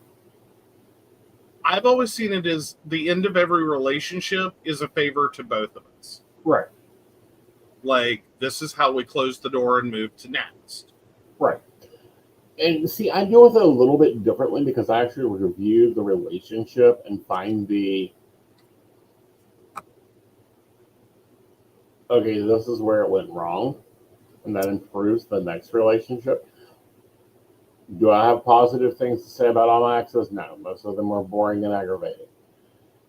I've always seen it as the end of every relationship is a favor to both of us. Right. Like, this is how we close the door and move to next. Right. And see, I deal with it a little bit differently because I actually review the relationship and find okay, this is where it went wrong, and that improves the next relationship. Do I have positive things to say about all my exes? No, most of them are boring and aggravating.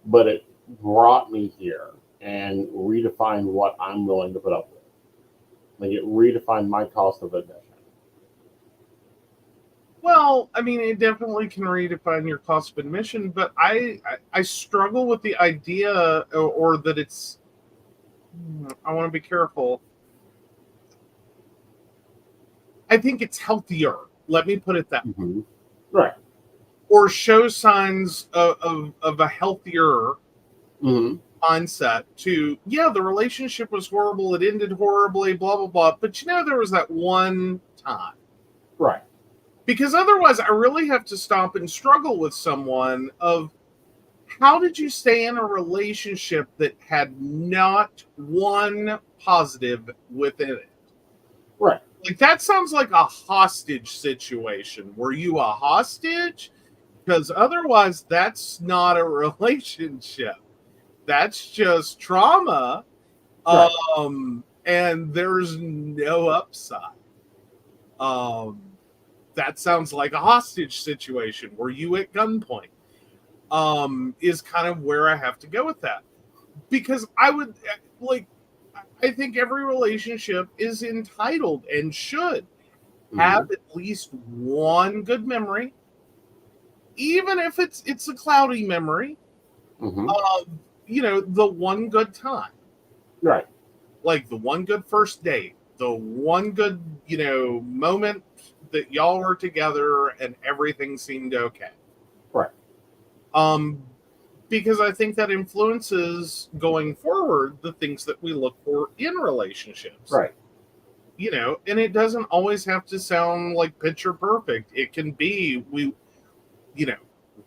But it brought me here and redefined what I'm willing to put up with. Like, it redefined my cost of admission. Well, I mean, it definitely can redefine your cost of admission, but I struggle with the idea or that it's. I want to be careful. I think it's healthier. Let me put it that way. Right. Or show signs of a healthier mindset to, yeah, the relationship was horrible. It ended horribly, blah, blah, blah. But there was that one time. Right. Because otherwise, I really have to stop and struggle with someone of how did you stay in a relationship that had not one positive within it? Right. Like, that sounds like a hostage situation. Were you a hostage? Because otherwise, that's not a relationship. That's just trauma. Right. And there's no upside. That sounds like a hostage situation. Were you at gunpoint? Is kind of where I have to go with that. Because I think every relationship is entitled and should have at least one good memory, even if it's a cloudy memory, of the one good time. Right. Like the one good first date, the one good, moment that y'all were together and everything seemed okay. Right. Because I think that influences going forward the things that we look for in relationships. Right. And it doesn't always have to sound like picture perfect. It can be we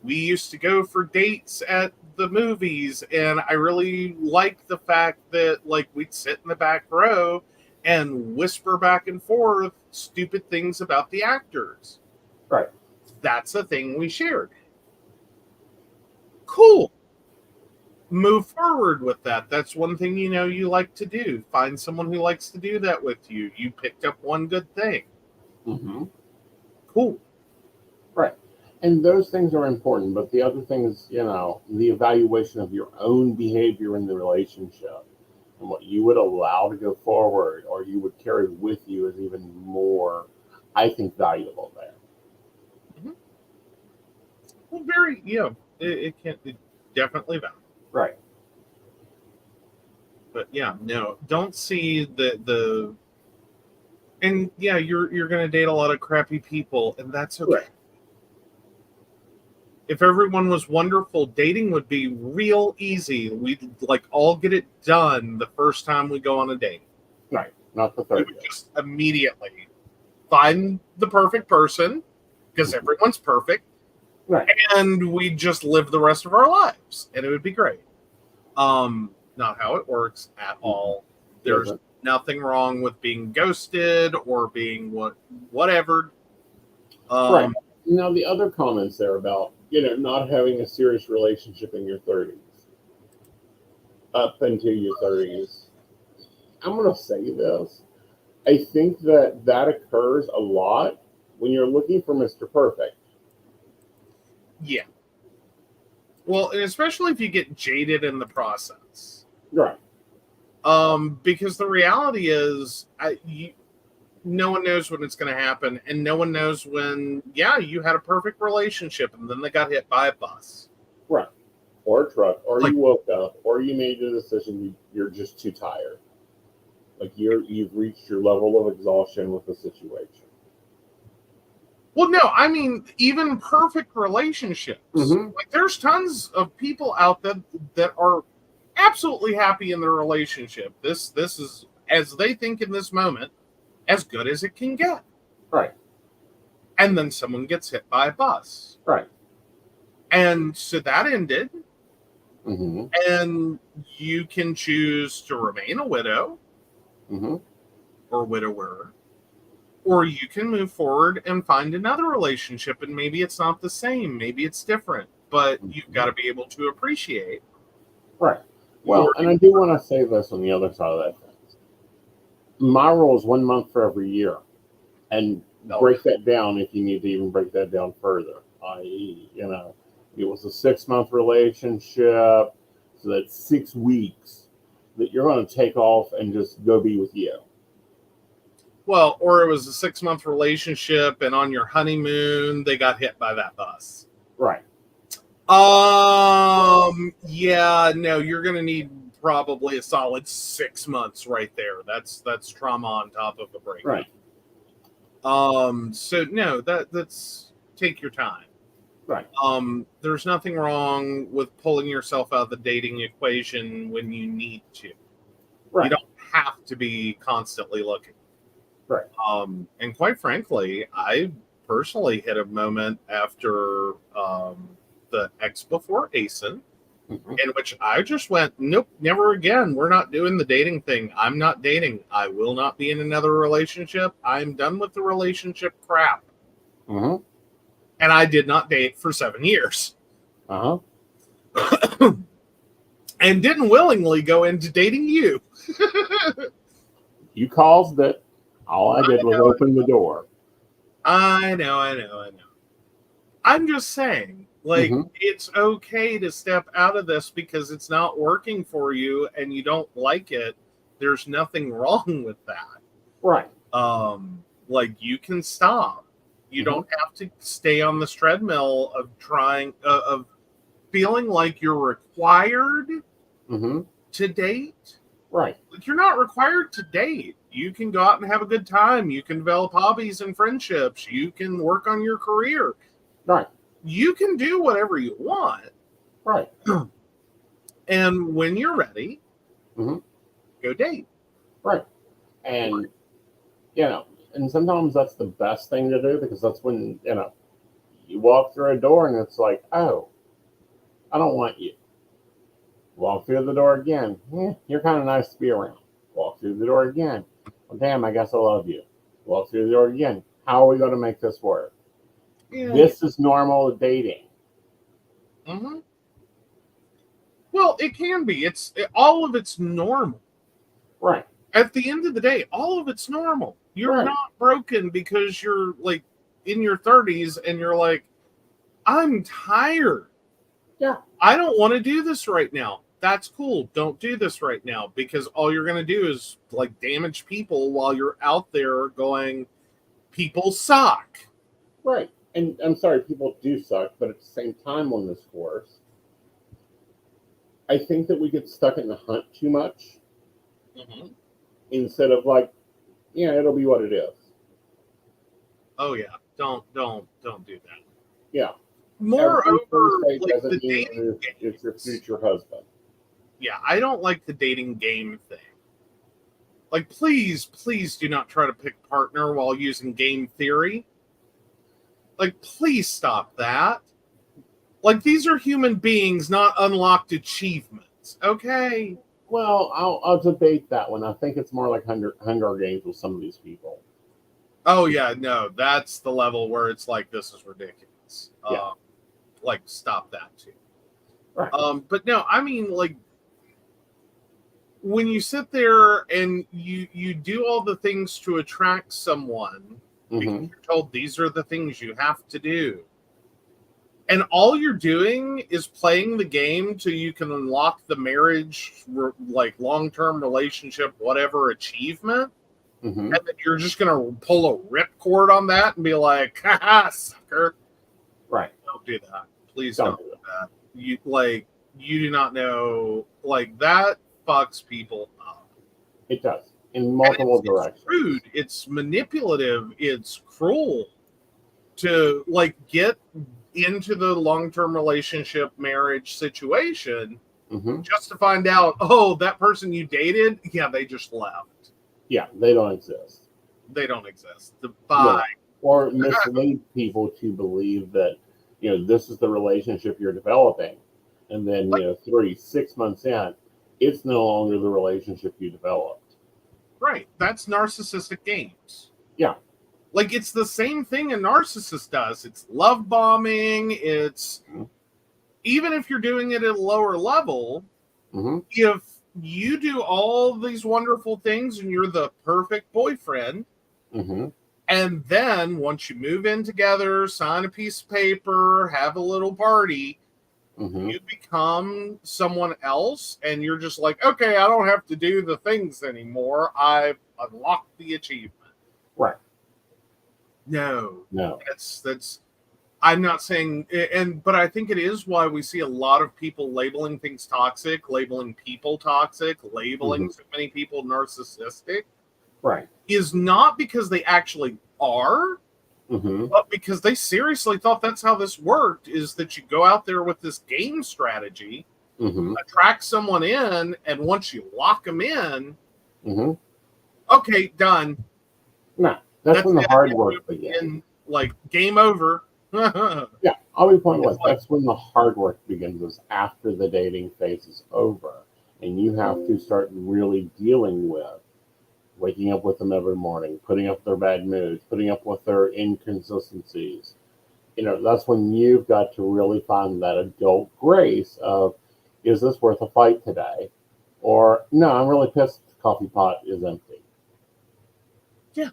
used to go for dates at the movies, and I really liked the fact that we'd sit in the back row and whisper back and forth stupid things about the actors. Right. That's a thing we shared. Cool. Move forward with that. That's one thing you like to do. Find someone who likes to do that with you. You picked up one good thing. Cool. Right. And those things are important, but the other thing is, the evaluation of your own behavior in the relationship and what you would allow to go forward or you would carry with you is even more, I think, valuable there. Well, it definitely valid. Right. But no, don't see the and you're gonna date a lot of crappy people, and that's okay. Right. If everyone was wonderful, dating would be real easy. We'd all get it done the first time we go on a date. Right. Not the third. We would just immediately find the perfect person because everyone's perfect. Right. And we just live the rest of our lives, and it would be great. Not how it works at all. There's nothing wrong with being ghosted or being whatever. Right. Now, the other comments there about, not having a serious relationship in your 30s, up into your 30s, I'm going to say this. I think that occurs a lot when you're looking for Mr. Perfect. Yeah. Well, and especially if you get jaded in the process. Right. Because the reality is, no one knows when it's going to happen, and no one knows when, you had a perfect relationship, and then they got hit by a bus. Right. Or a truck, or you woke up, or you made the decision you're just too tired. You've reached your level of exhaustion with the situation. Well, no, I mean, even perfect relationships. Mm-hmm. Like, there's tons of people out there that are absolutely happy in their relationship. This is, as they think in this moment, as good as it can get. Right. And then someone gets hit by a bus. Right. And so that ended. Mm-hmm. And you can choose to remain a widow Mm-hmm. or widower, or you can move forward and find another relationship, and maybe it's not the same, maybe it's different, but you've got to be able to appreciate. Right. Well, and I do want to say this on the other side of that fence. My rule is 1 month for every year, and break that down if you need to even break that down further. I.e., it was a 6-month relationship, so that's 6 weeks that you're going to take off and just go be with you. Well, or it was a 6-month relationship, and on your honeymoon, they got hit by that bus. Right. Yeah, no, you're going to need probably a solid 6 months right there. That's trauma on top of a break. Right. So no, that's take your time. Right. There's nothing wrong with pulling yourself out of the dating equation when you need to. Right. You don't have to be constantly looking. Right. And quite frankly, I personally hit a moment after the X before Aeson, in which I just went, nope, never again. We're not doing the dating thing. I'm not dating. I will not be in another relationship. I'm done with the relationship crap. Mm-hmm. And I did not date for 7 years. Uh-huh. And didn't willingly go into dating you. You caused it. All I did was open the door. I know. I'm just saying, like, it's okay to step out of this because it's not working for you and you don't like it. There's nothing wrong with that. Right. Like, you can stop. You don't have to stay on this treadmill of trying, of feeling like you're required to date. Right. Like, you're not required to date. You can go out and have a good time. You can develop hobbies and friendships. You can work on your career. Right. You can do whatever you want. Right. And when you're ready, go date. Right. And, and sometimes that's the best thing to do because that's when, you walk through a door and it's like, oh, I don't want you. Walk through the door again. You're kind of nice to be around. Walk through the door again. Well, damn, I guess I love you. Walk through the door again. How are we going to make this work? Yeah. This is normal dating. Well, it can be. All of it's normal. Right. At the end of the day, all of it's normal. You're not broken because you're like in your 30s and you're like, I'm tired. Yeah. I don't want to do this right now. That's cool. Don't do this right now because all you're going to do is like damage people while you're out there going, people suck. Right. And I'm sorry, people do suck, but at the same time on this course, I think that we get stuck in the hunt too much instead of like, it'll be what it is. Oh yeah. Don't do that. Yeah. Moreover, like the dating it's your future husband. Yeah, I don't like the dating game thing. Like, please do not try to pick partner while using game theory. Like, please stop that. Like, these are human beings, not unlocked achievements. Okay. Well, I'll debate that one. I think it's more like Hunger Games with some of these people. Oh yeah, no, that's the level where it's like, this is ridiculous. Yeah. Like, stop that too. Right. But no, I mean, like, when you sit there and you do all the things to attract someone because you're told these are the things you have to do, and all you're doing is playing the game till you can unlock the marriage, like long-term relationship, whatever achievement, and then you're just gonna pull a ripcord on that and be like, haha, sucker. Right. Don't do that. Please don't do that. You do not know, like, that fucks people up. It does. In multiple directions. It's rude. It's manipulative. It's cruel. to like get into the long-term relationship marriage situation just to find out, oh, that person you dated, yeah, they just left. Yeah, they don't exist. They don't exist. Bye. Or mislead people to believe that, this is the relationship you're developing. And then, 3-6 months in, it's no longer the relationship you developed. Right. That's narcissistic games. Yeah. Like, it's the same thing a narcissist does. It's love bombing. It's, even if you're doing it at a lower level, if you do all these wonderful things and you're the perfect boyfriend, and then once you move in together, sign a piece of paper, have a little party, you become someone else, and you're just like, okay, I don't have to do the things anymore. I've unlocked the achievement. Right. No. That's I'm not saying, but I think it is why we see a lot of people labeling things toxic, labeling people toxic, labeling so many people narcissistic. Right. Is not because they actually are, but because they seriously thought that's how this worked, is that you go out there with this game strategy, attract someone in, and once you lock them in, okay, done. No, that's when the hard work begins. Like, game over. Yeah, I'll be pointing with. That's when the hard work begins, is after the dating phase is over. And you have to start really dealing with waking up with them every morning, putting up their bad moods, putting up with their inconsistencies. That's when you've got to really find that adult grace of, is this worth a fight today? Or, no, I'm really pissed the coffee pot is empty. Yeah.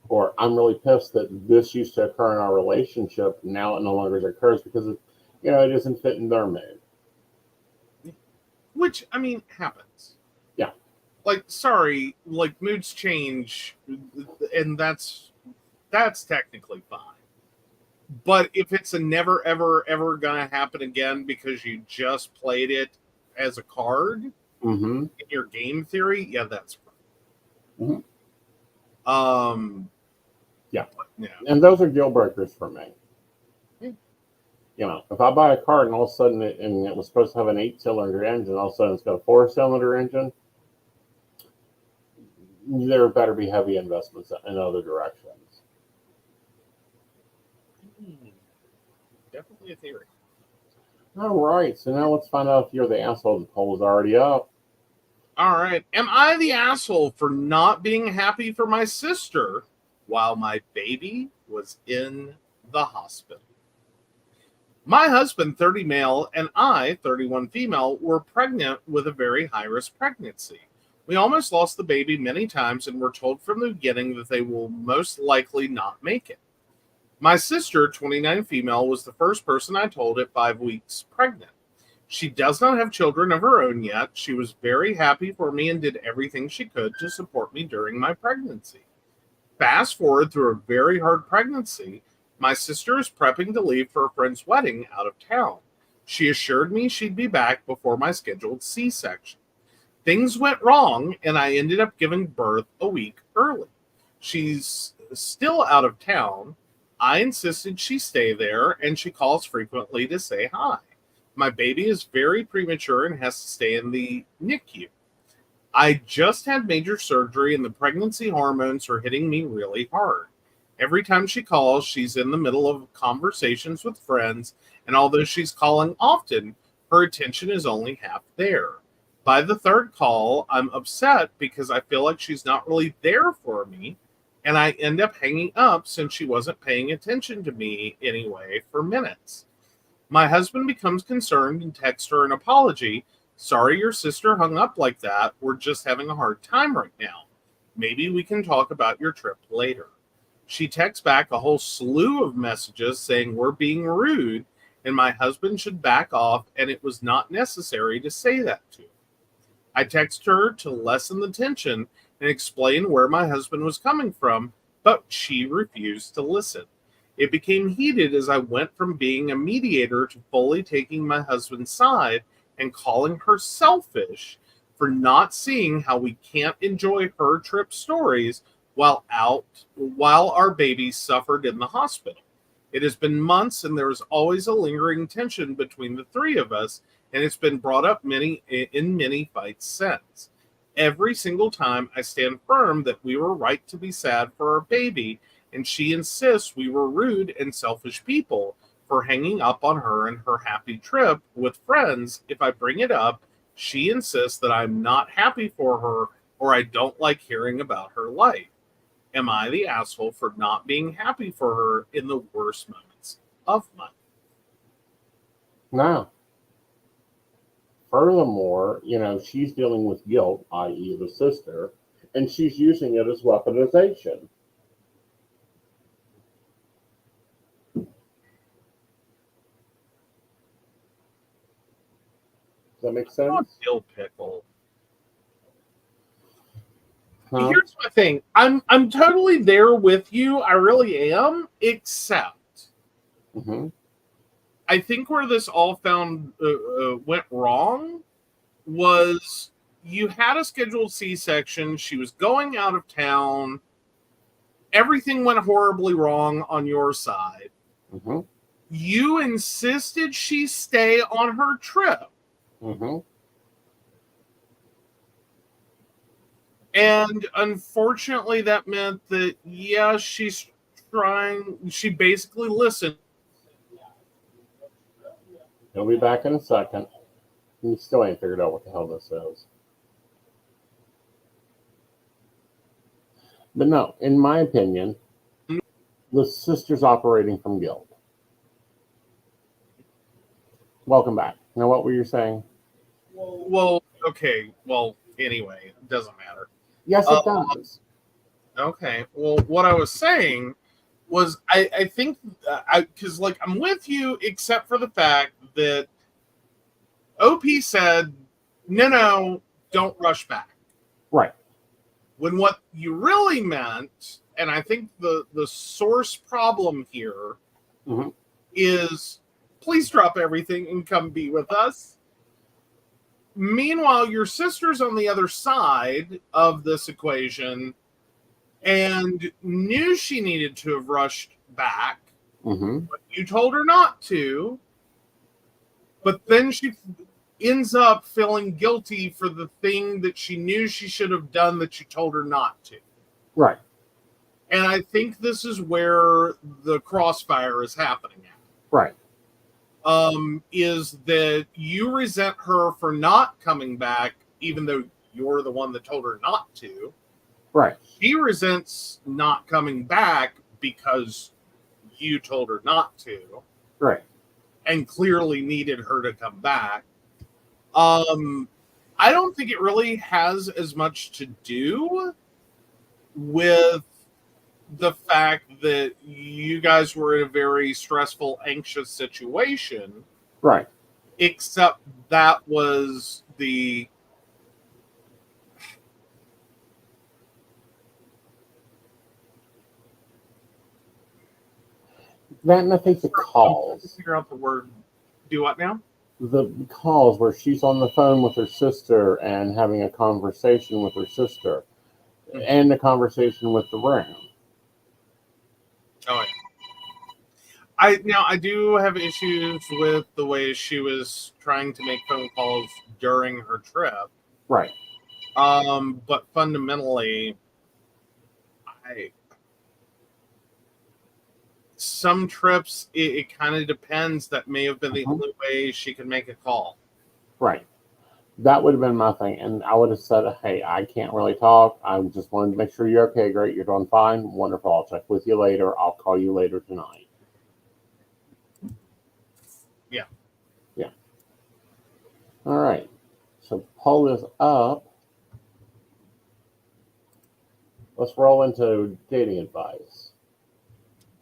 Or, I'm really pissed that this used to occur in our relationship, now it no longer occurs because it isn't fitting their mood. Which, I mean, happens. Yeah. Like, sorry, like, moods change, and that's technically fine. But if it's a never, ever, ever gonna happen again because you just played it as a card in your game theory, yeah, that's fine. Yeah. And those are deal breakers for me. If I buy a car and all of a sudden it was supposed to have an 8-cylinder engine, all of a sudden it's got a 4-cylinder engine, there better be heavy investments in other directions. Definitely a theory. All right, so now let's find out if you're the asshole. The poll is already up. All right. Am I the asshole for not being happy for my sister while my baby was in the hospital? My husband, 30 male, and I, 31 female, were pregnant with a very high-risk pregnancy. We almost lost the baby many times and were told from the beginning that they will most likely not make it. My sister, 29 female, was the first person I told at 5 weeks pregnant. She does not have children of her own yet. She was very happy for me and did everything she could to support me during my pregnancy. Fast forward through a very hard pregnancy, my sister is prepping to leave for a friend's wedding out of town. She assured me she'd be back before my scheduled C-section. Things went wrong, and I ended up giving birth a week early. She's still out of town. I insisted she stay there, and she calls frequently to say hi. My baby is very premature and has to stay in the NICU. I just had major surgery, and the pregnancy hormones are hitting me really hard. Every time she calls, she's in the middle of conversations with friends, and although she's calling often, her attention is only half there. By the third call, I'm upset because I feel like she's not really there for me, and I end up hanging up since she wasn't paying attention to me anyway for minutes. My husband becomes concerned and texts her an apology. Sorry your sister hung up like that. We're just having a hard time right now. Maybe we can talk about your trip later. She texts back a whole slew of messages saying we're being rude and my husband should back off and it was not necessary to say that to him. I text her to lessen the tension and explain where my husband was coming from, but she refused to listen. It became heated as I went from being a mediator to fully taking my husband's side and calling her selfish for not seeing how we can't enjoy her trip stories while our baby suffered in the hospital. It has been months, and there is always a lingering tension between the three of us, and it's been brought up in many fights since. Every single time I stand firm that we were right to be sad for our baby, and she insists we were rude and selfish people for hanging up on her and her happy trip with friends. If I bring it up, she insists that I'm not happy for her or I don't like hearing about her life. Am I the asshole for not being happy for her in the worst moments of my life? No. Furthermore, she's dealing with guilt, i.e., the sister, and she's using it as weaponization. Does that make sense? Dill pickle. Huh? Here's my thing. I'm totally there with you. I really am. Except, I think where this all went wrong was you had a scheduled C-section. She was going out of town. Everything went horribly wrong on your side. You insisted she stay on her trip. And unfortunately, that meant that, yeah, she basically listened. He'll be back in a second. He still ain't figured out what the hell this is. But no, in my opinion, the sister's operating from guilt. Welcome back. Now, what were you saying? Well, okay. Well, anyway, it doesn't matter. Yes, it does. Okay. Well, what I was saying was I think because I'm with you, except for the fact that OP said, no, don't rush back. Right. When what you really meant, and I think the source problem here is, please drop everything and come be with us. Meanwhile, your sister's on the other side of this equation and knew she needed to have rushed back, but you told her not to. But then she ends up feeling guilty for the thing that she knew she should have done that you told her not to. Right. And I think this is where the crossfire is happening at. Right. Is that you resent her for not coming back, even though you're the one that told her not to. Right. She resents not coming back because you told her not to. Right. And clearly needed her to come back. I don't think it really has as much to do with the fact that you guys were in a very stressful, anxious situation. Right. Except that was the... That, and I think the calls. Figure out the word. Do what now? The calls where she's on the phone with her sister and having a conversation with her sister, and a conversation with the room. Oh, yeah. I do have issues with the way she was trying to make phone calls during her trip. Right. But fundamentally, some trips, it kind of depends. That may have been the only way she could make a call. Right. That would have been my thing. And I would have said, hey, I can't really talk. I just wanted to make sure you're okay. Great. You're doing fine. Wonderful. I'll check with you later. I'll call you later tonight. Yeah. Yeah. All right. So pull this up. Let's roll into dating advice.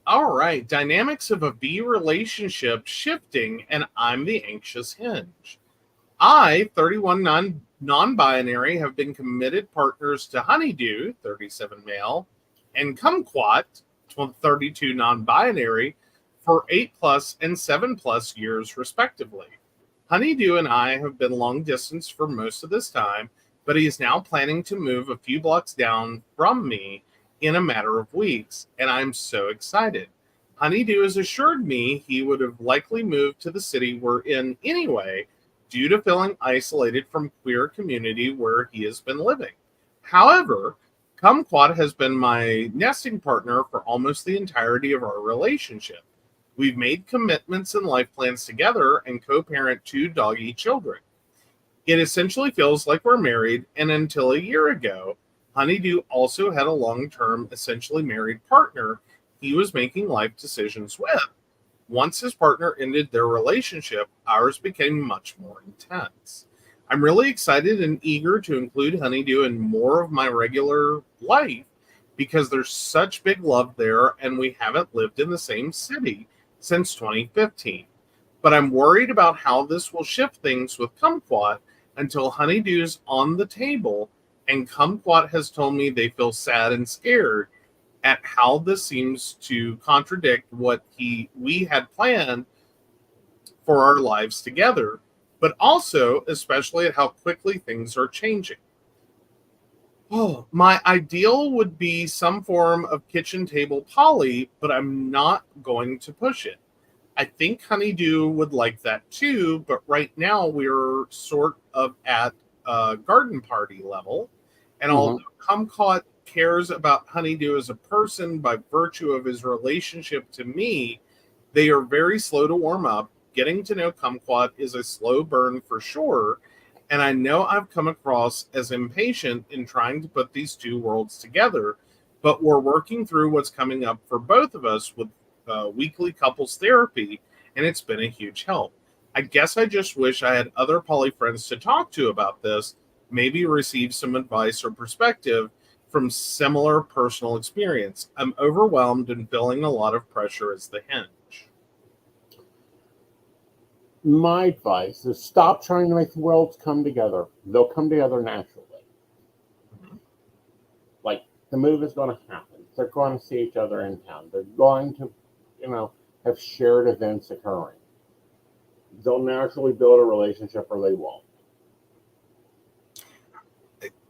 All right. Dynamics of a B relationship shifting, and I'm the anxious hinge. I, 31 non-binary, have been committed partners to Honeydew, 37 male, and Kumquat, 32 non-binary, for 8+ and 7+ years, respectively. Honeydew and I have been long distance for most of this time, but he is now planning to move a few blocks down from me in a matter of weeks, and I'm so excited. Honeydew has assured me he would have likely moved to the city we're in anyway, due to feeling isolated from queer community where he has been living. However, Kumquat has been my nesting partner for almost the entirety of our relationship. We've made commitments and life plans together and co-parent 2 doggy children. It essentially feels like we're married, and until a year ago, Honeydew also had a long-term, essentially married partner he was making life decisions with. Once his partner ended their relationship, ours became much more intense. I'm really excited and eager to include Honeydew in more of my regular life because there's such big love there and we haven't lived in the same city since 2015. But I'm worried about how this will shift things with Kumquat until Honeydew's on the table and Kumquat has told me they feel sad and scared at how this seems to contradict what we had planned for our lives together, but also especially at how quickly things are changing. Oh, my ideal would be some form of kitchen table poly, but I'm not going to push it. I think Honeydew would like that too, but right now we're sort of at a garden party level. And although Kumquat cares about Honeydew as a person by virtue of his relationship to me, they are very slow to warm up. Getting to know Kumquat is a slow burn for sure, and I know I've come across as impatient in trying to put these two worlds together, but we're working through what's coming up for both of us with weekly couples therapy, and it's been a huge help. I guess I just wish I had other poly friends to talk to about this, maybe receive some advice or perspective from similar personal experience. I'm overwhelmed and feeling a lot of pressure as the hinge. My advice is stop trying to make the worlds come together. They'll come together naturally. Like, the move is going to happen. They're going to see each other in town. They're going to, have shared events occurring. They'll naturally build a relationship or they won't.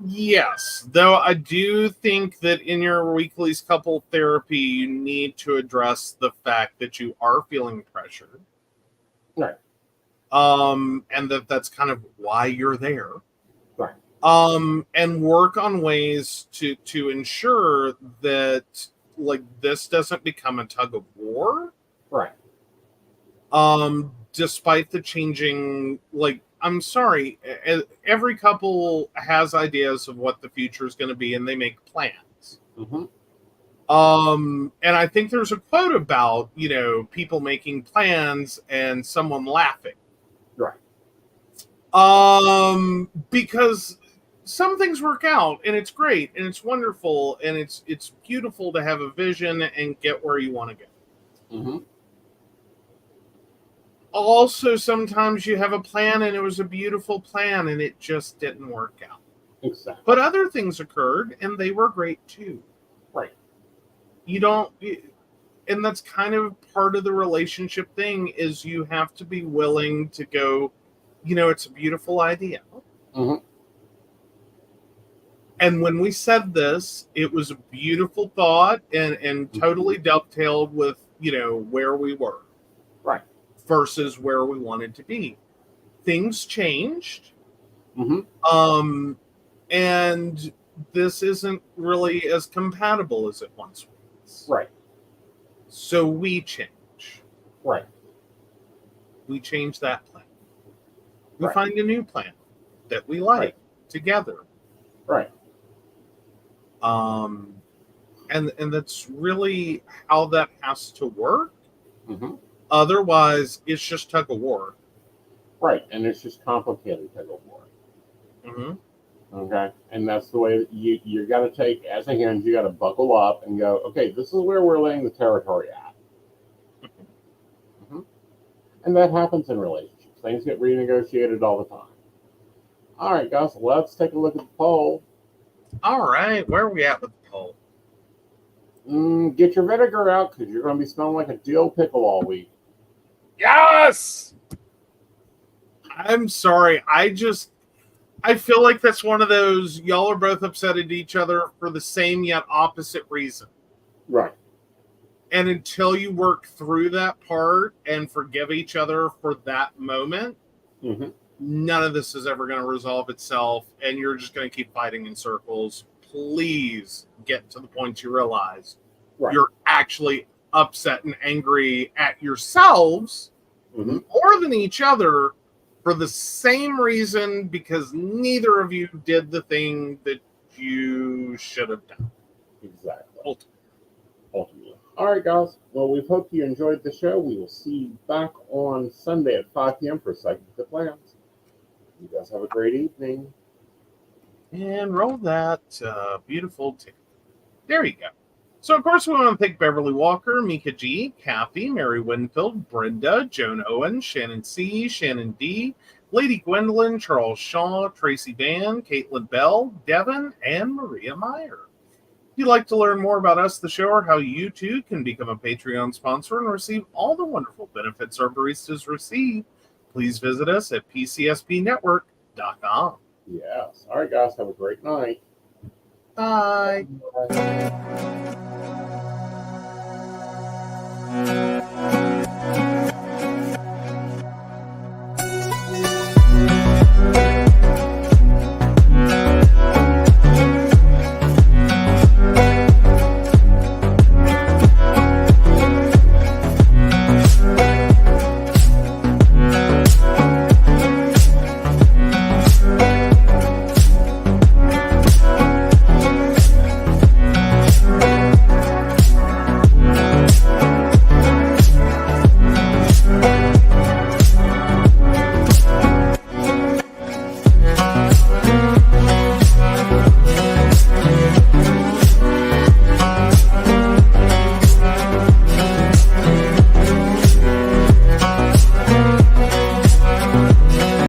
Yes, though I do think that in your weekly's couple therapy, you need to address the fact that you are feeling pressured. Right. And that's kind of why you're there. Right. And work on ways to ensure that like this doesn't become a tug of war. Right. Despite the changing, like, I'm sorry, every couple has ideas of what the future is going to be and they make plans. Mm-hmm. And I think there's a quote about, people making plans and someone laughing. Right. Because some things work out and it's great and it's wonderful and it's beautiful to have a vision and get where you want to go. Mm-hmm. Also, sometimes you have a plan and it was a beautiful plan and it just didn't work out. Exactly. But other things occurred and they were great too. Right. And that's kind of part of the relationship thing is you have to be willing to go, it's a beautiful idea. Mm-hmm. And when we said this, it was a beautiful thought and totally dovetailed with, where we were. Right. Versus where we wanted to be. Things changed. Mm-hmm. And this isn't really as compatible as it once was. Right. So we change. Right. We change that plan. We Right. find a new plan that we like together. Right. And that's really how that has to work. Mm-hmm. Otherwise, it's just tug of war. Right, and it's just complicated tug of war. Mm-hmm. Okay, and that's the way that you got to take, as a hinge, you got to buckle up and go, okay, this is where we're laying the territory at. Mm-hmm. And that happens in relationships. Things get renegotiated all the time. All right, guys, let's take a look at the poll. All right, where are we at with the poll? Get your vinegar out because you're going to be smelling like a dill pickle all week. Yes! I'm sorry. I feel like that's one of those, y'all are both upset at each other for the same yet opposite reason. Right. And until you work through that part and forgive each other for that moment, none of this is ever going to resolve itself, and you're just going to keep fighting in circles. Please get to the point you realize you're actually upset and angry at yourselves more than each other for the same reason, because neither of you did the thing that you should have done. Exactly. Ultimately. All right, guys. Well, we hope you enjoyed the show. We will see you back on Sunday at 5 p.m. for Second to Plans. You guys have a great evening. And roll that beautiful ticket. There you go. So, of course, we want to thank Beverly Walker, Mika G, Kathy, Mary Winfield, Brenda, Joan Owen, Shannon C, Shannon D, Lady Gwendolyn, Charles Shaw, Tracy Van, Caitlin Bell, Devin, and Maria Meyer. If you'd like to learn more about us, the show, or how you too can become a Patreon sponsor and receive all the wonderful benefits our baristas receive, please visit us at pcspnetwork.com. Yes. All right, guys. Have a great night. Bye. Bye.